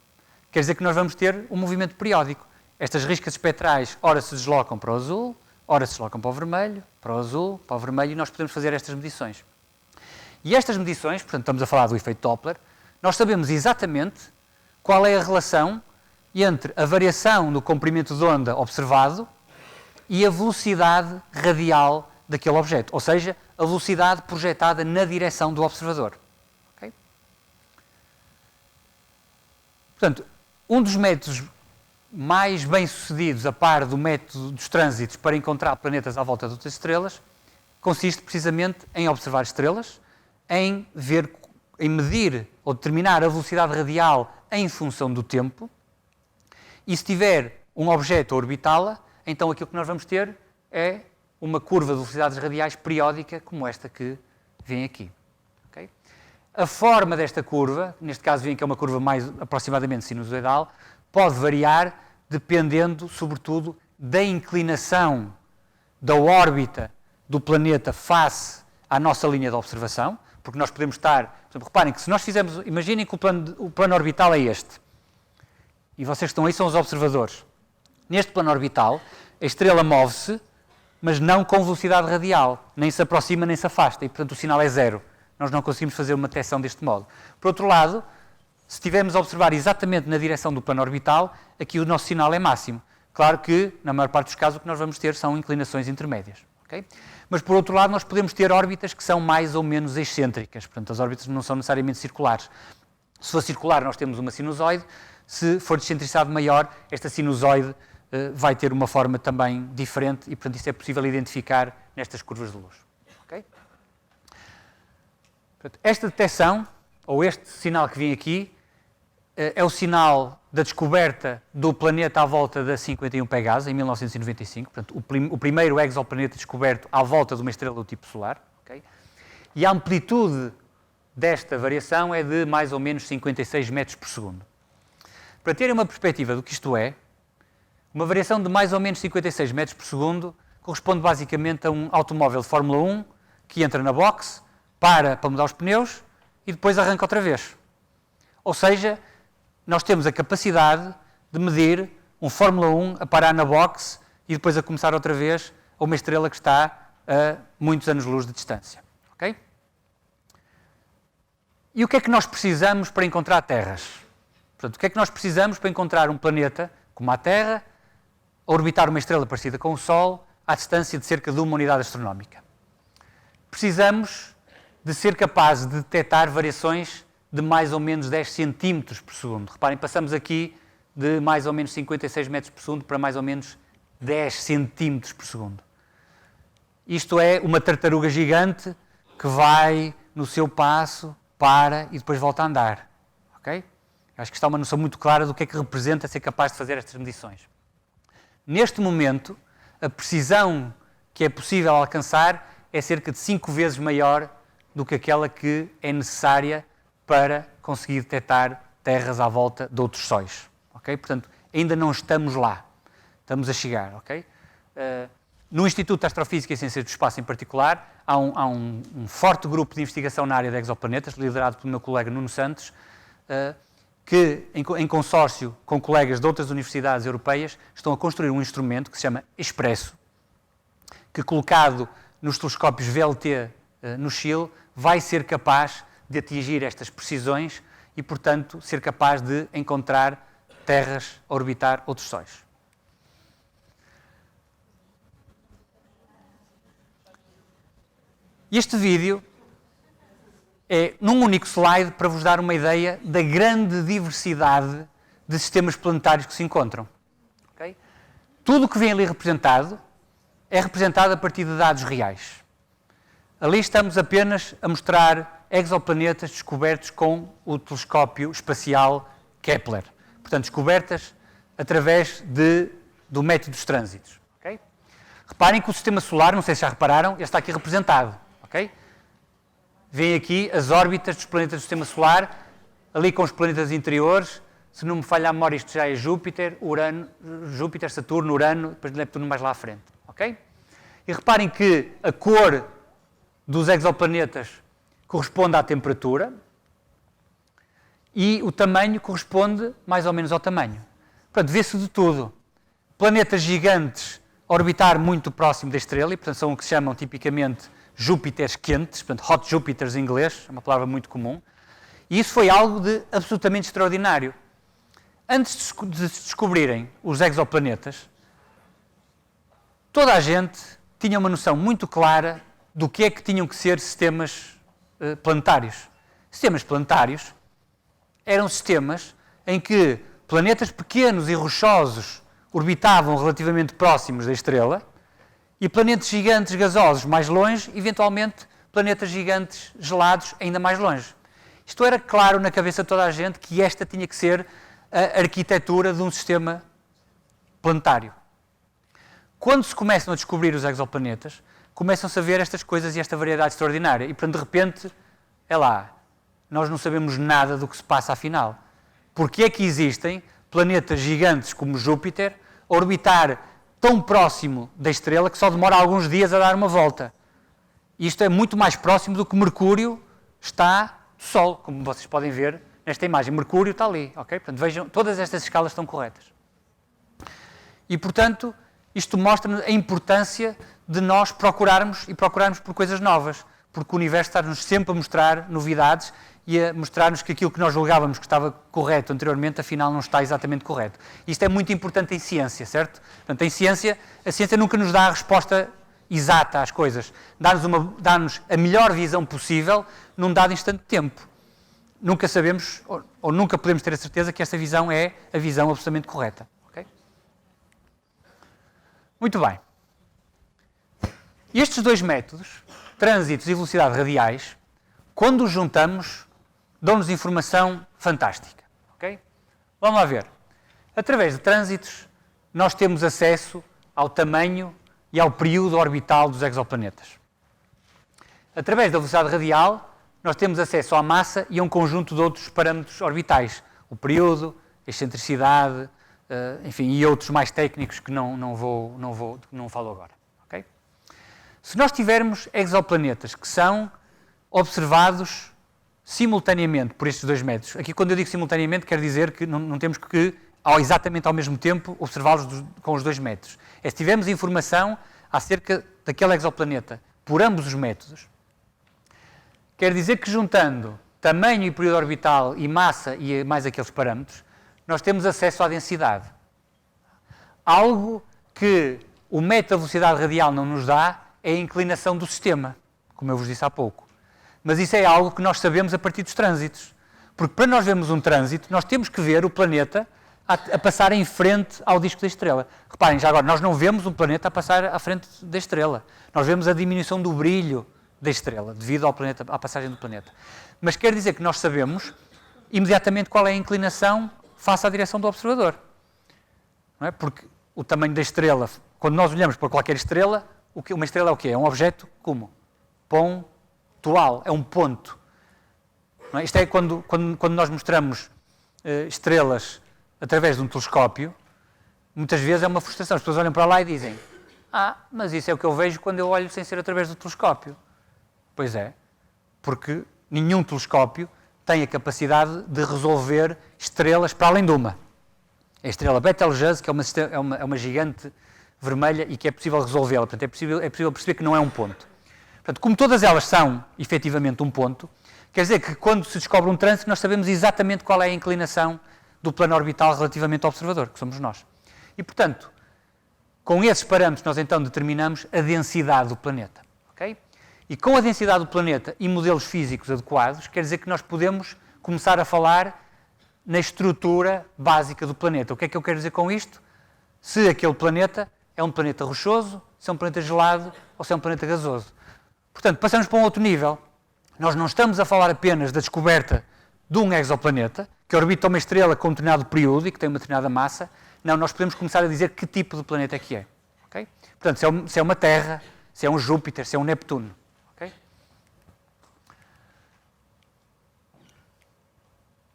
quer dizer que nós vamos ter um movimento periódico. Estas riscas espectrais, ora se deslocam para o azul, ora se deslocam para o vermelho, para o azul, para o vermelho, e nós podemos fazer estas medições. E estas medições, portanto, estamos a falar do efeito Doppler, nós sabemos exatamente qual é a relação entre a variação no comprimento de onda observado e a velocidade radial daquele objeto, ou seja, a velocidade projetada na direção do observador. Okay? Portanto, um dos métodos mais bem-sucedidos, a par do método dos trânsitos para encontrar planetas à volta de outras estrelas, consiste precisamente em observar estrelas, em medir ou determinar a velocidade radial em função do tempo, e se tiver um objeto a orbitá-la, então aquilo que nós vamos ter é uma curva de velocidades radiais periódica, como esta que vem aqui. Okay? A forma desta curva, neste caso veem que é uma curva mais aproximadamente sinusoidal, pode variar dependendo, sobretudo, da inclinação da órbita do planeta face à nossa linha de observação, porque nós podemos estar... Por exemplo, reparem que se nós fizermos... Imaginem que o plano orbital é este. E vocês que estão aí são os observadores. Neste plano orbital, a estrela move-se, mas não com velocidade radial. Nem se aproxima, nem se afasta. E, portanto, o sinal é zero. Nós não conseguimos fazer uma detecção deste modo. Por outro lado, se estivermos a observar exatamente na direção do plano orbital, aqui o nosso sinal é máximo. Claro que, na maior parte dos casos, o que nós vamos ter são inclinações intermédias. Okay? Mas, por outro lado, nós podemos ter órbitas que são mais ou menos excêntricas. Portanto, as órbitas não são necessariamente circulares. Se for circular, nós temos uma sinusoide. Se for de excentricidade maior, esta sinusoide vai ter uma forma também diferente e, portanto, isso é possível identificar nestas curvas de luz. Okay? Portanto, esta detecção, ou este sinal que vem aqui, é o sinal da descoberta do planeta à volta da 51 Pegase, em 1995. Portanto, o primeiro exoplaneta descoberto à volta de uma estrela do tipo solar. Okay? E a amplitude desta variação é de mais ou menos 56 metros por segundo. Para terem uma perspectiva do que isto é, uma variação de mais ou menos 56 metros por segundo corresponde basicamente a um automóvel de Fórmula 1 que entra na boxe, para mudar os pneus e depois arranca outra vez. Ou seja, nós temos a capacidade de medir um Fórmula 1 a parar na boxe e depois a começar outra vez a uma estrela que está a muitos anos-luz de distância. Okay? E o que é que nós precisamos para encontrar terras? Portanto, o que é que nós precisamos para encontrar um planeta como a Terra, a orbitar uma estrela parecida com o Sol, à distância de cerca de uma unidade astronómica? Precisamos de ser capazes de detectar variações de mais ou menos 10 centímetros por segundo. Reparem, passamos aqui de mais ou menos 56 metros por segundo para mais ou menos 10 centímetros por segundo. Isto é uma tartaruga gigante que vai no seu passo, para e depois volta a andar. Okay? Acho que está uma noção muito clara do que é que representa ser capaz de fazer estas medições. Neste momento, a precisão que é possível alcançar é cerca de 5 vezes maior do que aquela que é necessária para conseguir detectar terras à volta de outros sóis. Okay? Portanto, ainda não estamos lá. Estamos a chegar. Okay? No Instituto de Astrofísica e Ciências do Espaço, em particular, há um forte grupo de investigação na área de exoplanetas, liderado pelo meu colega Nuno Santos, que, em consórcio com colegas de outras universidades europeias, estão a construir um instrumento que se chama Expresso, que, colocado nos telescópios VLT no Chile, vai ser capaz de atingir estas precisões e, portanto, ser capaz de encontrar terras a orbitar outros sóis. Este vídeo é num único slide para vos dar uma ideia da grande diversidade de sistemas planetários que se encontram. Okay? Tudo o que vem ali representado é representado a partir de dados reais. Ali estamos apenas a mostrar exoplanetas descobertos com o telescópio espacial Kepler. Portanto, descobertas através do método dos trânsitos. Okay? Reparem que o sistema solar, não sei se já repararam, ele está aqui representado. Okay? Vêm aqui as órbitas dos planetas do sistema solar, ali com os planetas interiores. Se não me falha a memória, isto já é Júpiter, Saturno, Urano, depois Neptuno mais lá à frente. Okay? E reparem que a cor dos exoplanetas corresponde à temperatura e o tamanho corresponde mais ou menos ao tamanho. Portanto, vê-se de tudo. Planetas gigantes a orbitar muito próximo da estrela, e portanto são o que se chamam tipicamente Júpiteres quentes, portanto Hot Júpiters em inglês, é uma palavra muito comum. E isso foi algo de absolutamente extraordinário. Antes de se descobrirem os exoplanetas, toda a gente tinha uma noção muito clara do que é que tinham que ser sistemas planetários. Sistemas planetários eram sistemas em que planetas pequenos e rochosos orbitavam relativamente próximos da estrela e planetas gigantes gasosos mais longe, eventualmente planetas gigantes gelados ainda mais longe. Isto era claro na cabeça de toda a gente que esta tinha que ser a arquitetura de um sistema planetário. Quando se começam a descobrir os exoplanetas, começam-se a ver estas coisas e esta variedade extraordinária. E, portanto, de repente, é lá, nós não sabemos nada do que se passa afinal. Porque é que existem planetas gigantes como Júpiter a orbitar tão próximo da estrela que só demora alguns dias a dar uma volta? Isto é muito mais próximo do que Mercúrio está do Sol, como vocês podem ver nesta imagem. Mercúrio está ali, ok? Portanto, vejam, todas estas escalas estão corretas. E, portanto, isto mostra-nos a importância de nós procurarmos por coisas novas, porque o universo está-nos sempre a mostrar novidades e a mostrar-nos que aquilo que nós julgávamos que estava correto anteriormente, afinal não está exatamente correto. Isto é muito importante em ciência, certo? Portanto, em ciência, a ciência nunca nos dá a resposta exata às coisas. Dá-nos a melhor visão possível num dado instante de tempo. Nunca sabemos, ou nunca podemos ter a certeza que essa visão é a visão absolutamente correta. Okay? Muito bem. Estes dois métodos, trânsitos e velocidade radiais, quando os juntamos, dão-nos informação fantástica. Okay? Vamos lá ver. Através de trânsitos, nós temos acesso ao tamanho e ao período orbital dos exoplanetas. Através da velocidade radial, nós temos acesso à massa e a um conjunto de outros parâmetros orbitais. O período, a excentricidade, enfim, e outros mais técnicos que não falo agora. Okay? Se nós tivermos exoplanetas que são observados simultaneamente por estes dois métodos, aqui quando eu digo simultaneamente quer dizer que não temos que exatamente ao mesmo tempo, observá-los com os 2 métodos. É se tivermos informação acerca daquele exoplaneta por ambos os métodos, quer dizer que juntando tamanho e período orbital e massa e mais aqueles parâmetros, nós temos acesso à densidade. Algo que o método da velocidade radial não nos dá é a inclinação do sistema, como eu vos disse há pouco. Mas isso é algo que nós sabemos a partir dos trânsitos. Porque para nós vermos um trânsito, nós temos que ver o planeta a passar em frente ao disco da estrela. Reparem, já agora, nós não vemos um planeta a passar à frente da estrela. Nós vemos a diminuição do brilho da estrela, devido à passagem do planeta. Mas quer dizer que nós sabemos imediatamente qual é a inclinação face à direção do observador. Não é? Porque o tamanho da estrela, quando nós olhamos para qualquer estrela, uma estrela é o quê? É um objeto como? Pontual, é um ponto. Não é? Isto é quando nós mostramos estrelas através de um telescópio, muitas vezes é uma frustração. As pessoas olham para lá e dizem: mas isso é o que eu vejo quando eu olho sem ser através do telescópio. Pois é, porque nenhum telescópio tem a capacidade de resolver estrelas para além de uma. A estrela Betelgeuse, que é uma gigante vermelha e que é possível resolvê-la. Portanto, é possível perceber que não é um ponto. Portanto, como todas elas são, efetivamente, um ponto, quer dizer que quando se descobre um trânsito, nós sabemos exatamente qual é a inclinação do plano orbital relativamente ao observador, que somos nós. E, portanto, com esses parâmetros, nós então determinamos a densidade do planeta. Okay? E com a densidade do planeta e modelos físicos adequados, quer dizer que nós podemos começar a falar na estrutura básica do planeta. O que é que eu quero dizer com isto? Se aquele planeta é um planeta rochoso, se é um planeta gelado ou se é um planeta gasoso. Portanto, passamos para um outro nível. Nós não estamos a falar apenas da descoberta de um exoplaneta, que orbita uma estrela com um determinado período e que tem uma determinada massa. Não, nós podemos começar a dizer que tipo de planeta é que é. Okay? Portanto, se é uma Terra, se é um Júpiter, se é um Neptuno. Okay?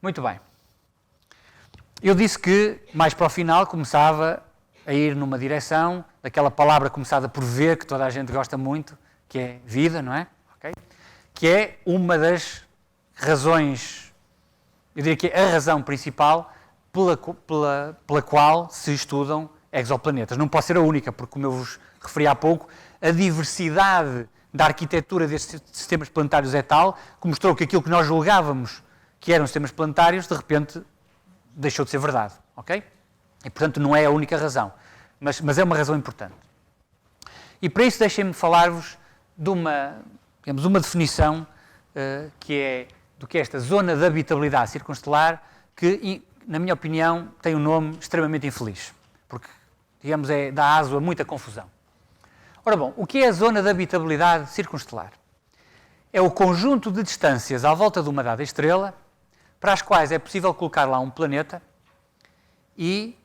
Muito bem. Eu disse que, mais para o final, começava a ir numa direção, daquela palavra começada por V, que toda a gente gosta muito, que é vida, não é? Okay? Que é uma das razões, eu diria que é a razão principal pela qual se estudam exoplanetas. Não pode ser a única, porque, como eu vos referi há pouco, a diversidade da arquitetura destes sistemas planetários é tal que mostrou que aquilo que nós julgávamos que eram sistemas planetários, de repente, deixou de ser verdade. Ok? E, portanto, não é a única razão, mas é uma razão importante. E para isso deixem-me falar-vos de uma definição que é do que é esta zona de habitabilidade circunstelar, que, na minha opinião, tem um nome extremamente infeliz, porque, digamos, dá aso a muita confusão. Ora bom, o que é a zona de habitabilidade circunstelar? É o conjunto de distâncias à volta de uma dada estrela para as quais é possível colocar lá um planeta e,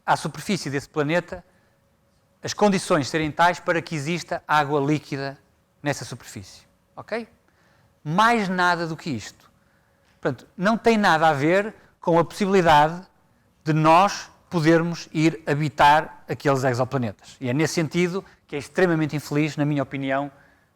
à superfície desse planeta, as condições serem tais para que exista água líquida nessa superfície. Ok? Mais nada do que isto. Portanto, não tem nada a ver com a possibilidade de nós podermos ir habitar aqueles exoplanetas. E é nesse sentido que é extremamente infeliz, na minha opinião,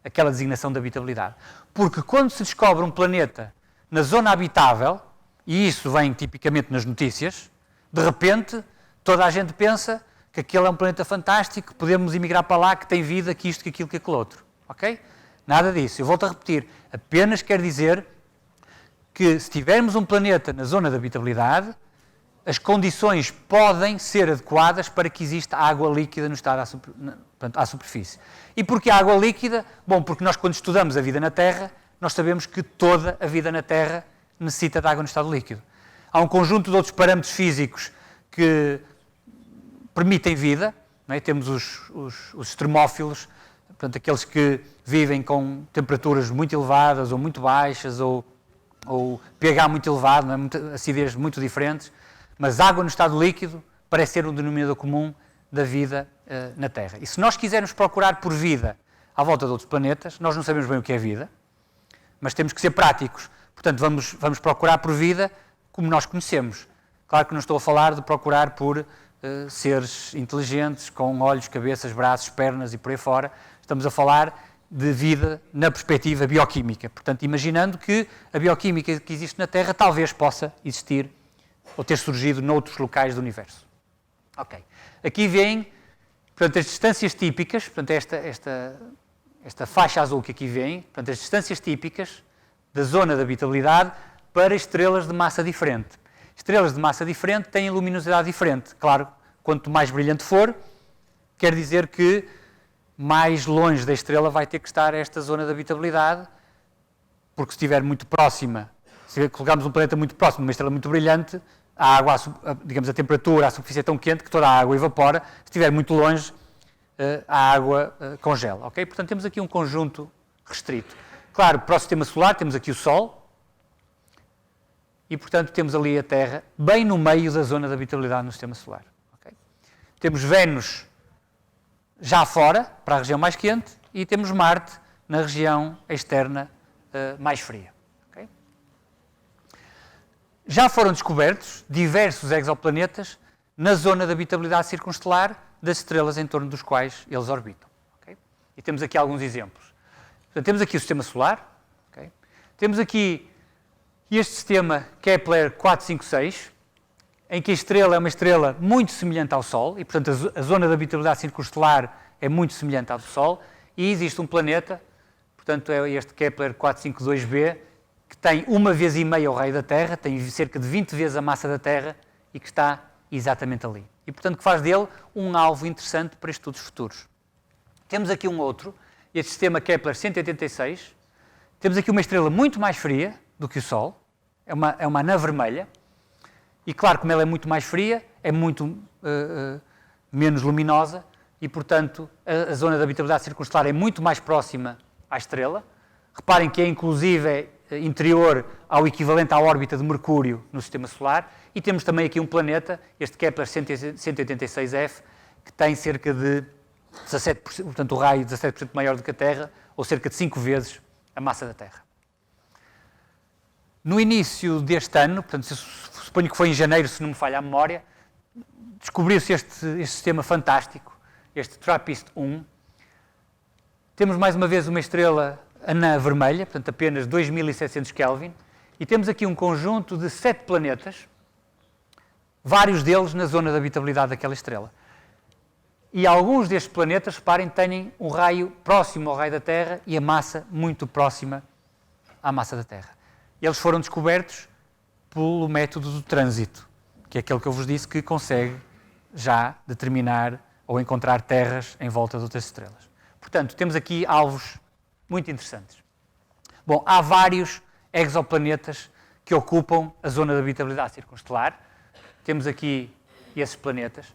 aquela designação de habitabilidade. Porque quando se descobre um planeta na zona habitável, e isso vem tipicamente nas notícias, de repente toda a gente pensa que aquele é um planeta fantástico, que podemos emigrar para lá, que tem vida, que isto, que aquilo, que aquele outro. Ok? Nada disso. Eu volto a repetir. Apenas quer dizer que se tivermos um planeta na zona de habitabilidade, as condições podem ser adequadas para que exista água líquida no estado à superfície. E porquê água líquida? Bom, porque nós quando estudamos a vida na Terra, nós sabemos que toda a vida na Terra necessita de água no estado líquido. Há um conjunto de outros parâmetros físicos que permitem vida, não é? Temos os termófilos, portanto, aqueles que vivem com temperaturas muito elevadas ou muito baixas, ou pH muito elevado, não é? Acidez muito diferentes, mas água no estado líquido parece ser um denominador comum da vida na Terra. E se nós quisermos procurar por vida à volta de outros planetas, nós não sabemos bem o que é vida, mas temos que ser práticos. Portanto, vamos procurar por vida como nós conhecemos. Claro que não estou a falar de procurar por seres inteligentes, com olhos, cabeças, braços, pernas e por aí fora. Estamos a falar de vida na perspectiva bioquímica. Portanto, imaginando que a bioquímica que existe na Terra talvez possa existir ou ter surgido noutros locais do universo. Ok. Aqui vêm, portanto, as distâncias típicas, portanto, esta faixa azul que aqui vem, portanto, as distâncias típicas da zona de habitabilidade para estrelas de massa diferente. Estrelas de massa diferente têm luminosidade diferente. Claro, quanto mais brilhante for, quer dizer que mais longe da estrela vai ter que estar esta zona de habitabilidade, porque se estiver muito próxima, se colocarmos um planeta muito próximo de uma estrela muito brilhante, a água, digamos, a temperatura, a superfície é tão quente que toda a água evapora. Se estiver muito longe, a água congela. Okay? Portanto, temos aqui um conjunto restrito. Claro, para o Sistema Solar temos aqui o Sol, e, portanto, temos ali a Terra, bem no meio da zona de habitabilidade no Sistema Solar. Okay? Temos Vênus já fora, para a região mais quente, e temos Marte na região externa mais fria. Okay? Já foram descobertos diversos exoplanetas na zona de habitabilidade circunstelar das estrelas em torno dos quais eles orbitam. Okay? E temos aqui alguns exemplos. Portanto, temos aqui o Sistema Solar, okay? Temos aqui este sistema Kepler 456, em que a estrela é uma estrela muito semelhante ao Sol, e, portanto, a zona de habitabilidade circunstelar é muito semelhante ao do Sol, e existe um planeta, portanto, é este Kepler 452b, que tem 1,5 vezes o raio da Terra, tem cerca de 20 vezes a massa da Terra, e que está exatamente ali. E, portanto, que faz dele um alvo interessante para estudos futuros. Temos aqui um outro, este sistema Kepler 186, temos aqui uma estrela muito mais fria do que o Sol, é uma anã vermelha, e claro, como ela é muito mais fria, é muito menos luminosa, e portanto a zona de habitabilidade circunstelar é muito mais próxima à estrela. Reparem que é inclusive interior ao equivalente à órbita de Mercúrio no Sistema Solar, e temos também aqui um planeta, este Kepler 186f, que tem cerca de 17%, portanto o raio 17% maior do que a Terra, ou cerca de 5 vezes a massa da Terra. No início deste ano, portanto, suponho que foi em janeiro, se não me falha a memória, descobriu-se este sistema fantástico, este TRAPPIST-1. Temos mais uma vez uma estrela anã vermelha, portanto apenas 2700 Kelvin, e temos aqui um conjunto de 7 planetas, vários deles na zona de habitabilidade daquela estrela. E alguns destes planetas, reparem, têm um raio próximo ao raio da Terra e a massa muito próxima à massa da Terra. Eles foram descobertos pelo método do trânsito, que é aquele que eu vos disse que consegue já determinar ou encontrar terras em volta de outras estrelas. Portanto, temos aqui alvos muito interessantes. Bom, há vários exoplanetas que ocupam a zona de habitabilidade circunstelar. Temos aqui esses planetas.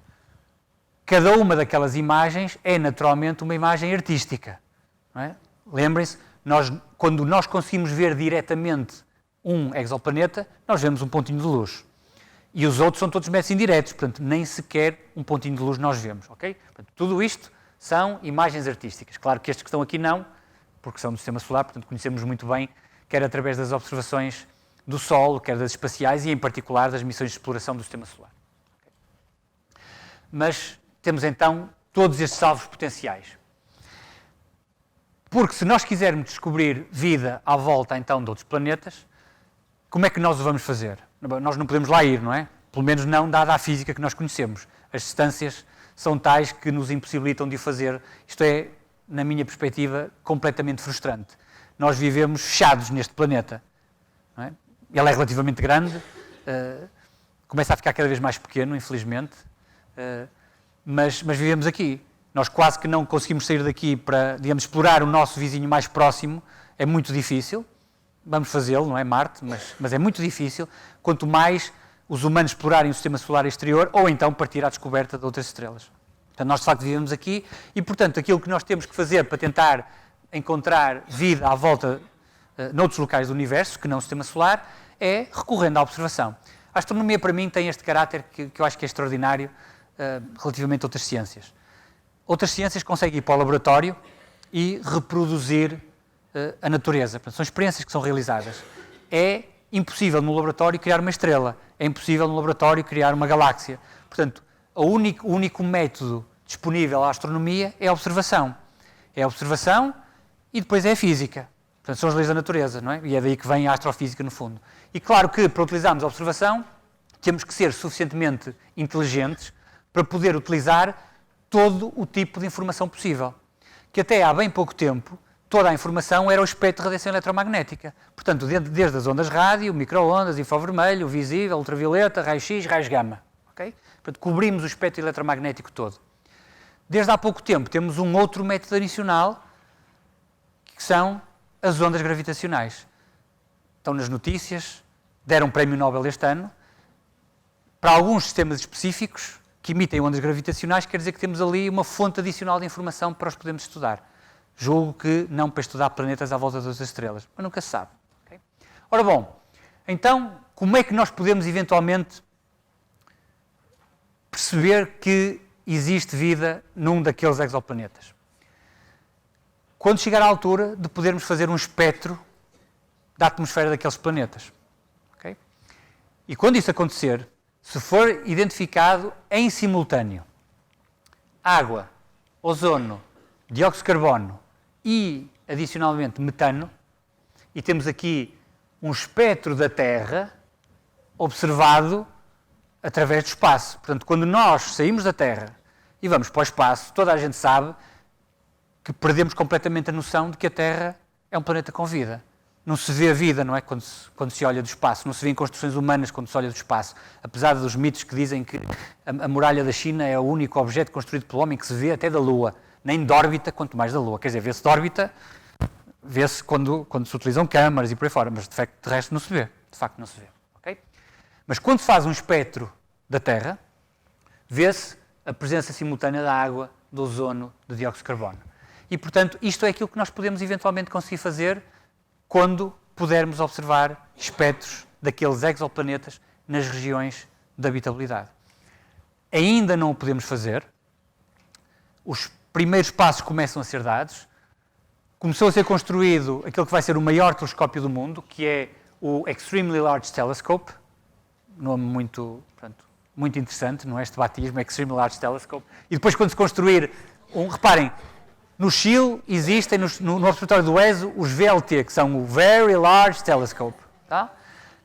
Cada uma daquelas imagens é naturalmente uma imagem artística. Não é? Lembrem-se, quando nós conseguimos ver diretamente um exoplaneta, nós vemos um pontinho de luz. E os outros são todos métodos indiretos, portanto, nem sequer um pontinho de luz nós vemos, ok? Portanto, tudo isto são imagens artísticas. Claro que estes que estão aqui não, porque são do Sistema Solar, portanto, conhecemos muito bem, quer através das observações do Sol, quer das espaciais e, em particular, das missões de exploração do Sistema Solar. Okay? Mas temos, então, todos estes alvos potenciais. Porque se nós quisermos descobrir vida à volta, então, de outros planetas, como é que nós o vamos fazer? Nós não podemos lá ir, não é? Pelo menos não dada a física que nós conhecemos. As distâncias são tais que nos impossibilitam de o fazer. Isto é, na minha perspectiva, completamente frustrante. Nós vivemos fechados neste planeta. Não é? Ele é relativamente grande, começa a ficar cada vez mais pequeno, infelizmente, mas vivemos aqui. Nós quase que não conseguimos sair daqui para, digamos, explorar o nosso vizinho mais próximo. É muito difícil. Vamos fazê-lo, não é, Marte, mas é muito difícil, quanto mais os humanos explorarem o Sistema Solar exterior ou então partir à descoberta de outras estrelas. Portanto, nós de facto vivemos aqui e, portanto, aquilo que nós temos que fazer para tentar encontrar vida à volta noutros locais do universo, que não o Sistema Solar, é recorrendo à observação. A astronomia, para mim, tem este caráter que eu acho que é extraordinário relativamente a outras ciências. Outras ciências conseguem ir para o laboratório e reproduzir a natureza. Portanto, são experiências que são realizadas. É impossível no laboratório criar uma estrela. É impossível no laboratório criar uma galáxia. Portanto, o único método disponível à astronomia é a observação. É a observação e depois é a física. Portanto, são as leis da natureza, não é? E é daí que vem a astrofísica, no fundo. E claro que, para utilizarmos a observação, temos que ser suficientemente inteligentes para poder utilizar todo o tipo de informação possível. Que até há bem pouco tempo, toda a informação era o espectro de radiação eletromagnética. Portanto, desde as ondas rádio, micro-ondas, infravermelho, visível, ultravioleta, raio-x, raios gama. Okay? Portanto, cobrimos o espectro eletromagnético todo. Desde há pouco tempo temos um outro método adicional, que são as ondas gravitacionais. Estão nas notícias, deram um prémio Nobel este ano. Para alguns sistemas específicos que emitem ondas gravitacionais, quer dizer que temos ali uma fonte adicional de informação para os podermos estudar. Julgo que não para estudar planetas à volta das estrelas, mas nunca se sabe. Okay? Ora bom, então, como é que nós podemos eventualmente perceber que existe vida num daqueles exoplanetas? Quando chegar à altura de podermos fazer um espectro da atmosfera daqueles planetas. Okay? E quando isso acontecer, se for identificado em simultâneo água, ozono, dióxido de carbono e, adicionalmente, metano, e temos aqui um espectro da Terra observado através do espaço. Portanto, quando nós saímos da Terra e vamos para o espaço, toda a gente sabe que perdemos completamente a noção de que a Terra é um planeta com vida. Não se vê a vida, não é? Quando se olha do espaço. Não se vê em construções humanas quando se olha do espaço. Apesar dos mitos que dizem que a muralha da China é o único objeto construído pelo homem que se vê até da Lua. Nem de órbita, quanto mais da Lua. Quer dizer, vê-se de órbita, vê-se quando se utilizam câmaras e por aí fora. Mas de resto não se vê. De facto não se vê. Okay? Mas quando se faz um espectro da Terra, vê-se a presença simultânea da água, do ozono, do dióxido de carbono. E, portanto, isto é aquilo que nós podemos eventualmente conseguir fazer quando pudermos observar espectros daqueles exoplanetas nas regiões de habitabilidade. Ainda não o podemos fazer. Os primeiros passos começam a ser dados. Começou a ser construído aquele que vai ser o maior telescópio do mundo, que é o Extremely Large Telescope, nome muito interessante, não é? Este batismo, Extremely Large Telescope. E depois, quando se construir reparem, no Chile existem, no observatório do ESO, os VLT, que são o Very Large Telescope. Tá?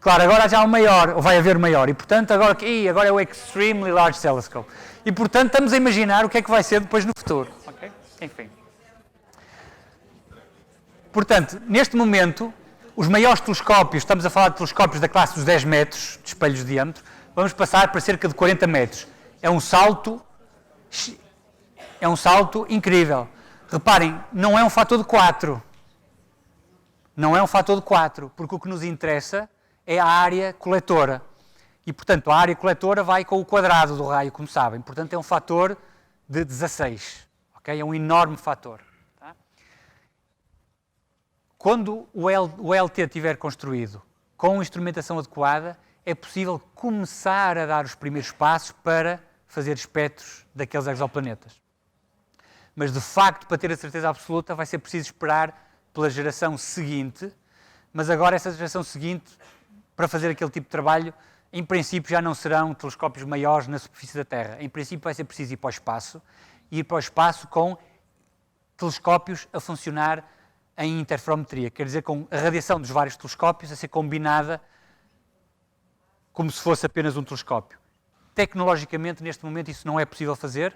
Claro, agora já há um maior, ou vai haver maior, e portanto agora é o Extremely Large Telescope. E portanto estamos a imaginar o que é que vai ser depois no futuro. Okay? Enfim. Portanto, neste momento, os maiores telescópios, estamos a falar de telescópios da classe dos 10 metros de espelhos de diâmetro, vamos passar para cerca de 40 metros. É um salto incrível. Reparem, não é um fator de 4. Não é um fator de 4, porque o que nos interessa é a área coletora. E, portanto, a área coletora vai com o quadrado do raio, como sabem. Portanto, é um fator de 16. Okay? É um enorme fator. Tá? Quando o LT estiver construído com instrumentação adequada, é possível começar a dar os primeiros passos para fazer espectros daqueles exoplanetas. Mas, de facto, para ter a certeza absoluta, vai ser preciso esperar pela geração seguinte, mas agora essa geração seguinte, para fazer aquele tipo de trabalho, em princípio já não serão telescópios maiores na superfície da Terra. Em princípio vai ser preciso ir para o espaço, e ir para o espaço com telescópios a funcionar em interferometria, quer dizer, com a radiação dos vários telescópios a ser combinada como se fosse apenas um telescópio. Tecnologicamente, neste momento, isso não é possível fazer.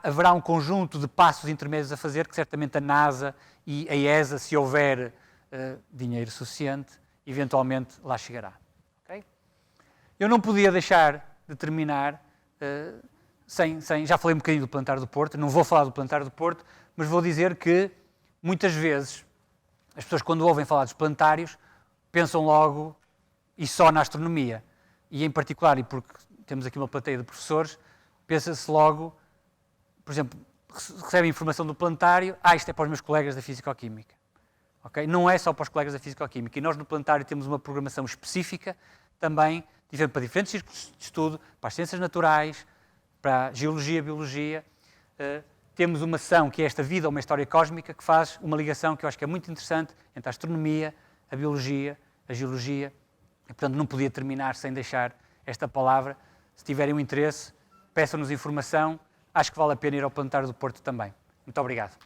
Haverá um conjunto de passos intermédios a fazer, que certamente a NASA e a ESA, se houver dinheiro suficiente, eventualmente lá chegará. Okay? Eu não podia deixar de terminar já falei um bocadinho do Planetário do Porto, não vou falar do Planetário do Porto, mas vou dizer que, muitas vezes, as pessoas quando ouvem falar dos planetários, pensam logo e só na astronomia. E em particular, e porque temos aqui uma plateia de professores, pensa-se logo, por exemplo, recebem informação do planetário, isto é para os meus colegas da Físico-Química. Okay? Não é só para os colegas da Físico-Química. E nós no planetário temos uma programação específica também para diferentes círculos de estudo, para as ciências naturais, para a geologia, biologia. Temos uma sessão que é esta Vida, uma História Cósmica, que faz uma ligação que eu acho que é muito interessante entre a astronomia, a biologia, a geologia. E, portanto, não podia terminar sem deixar esta palavra. Se tiverem um interesse, peçam-nos informação. Acho que vale a pena ir ao Planetário do Porto também. Muito obrigado.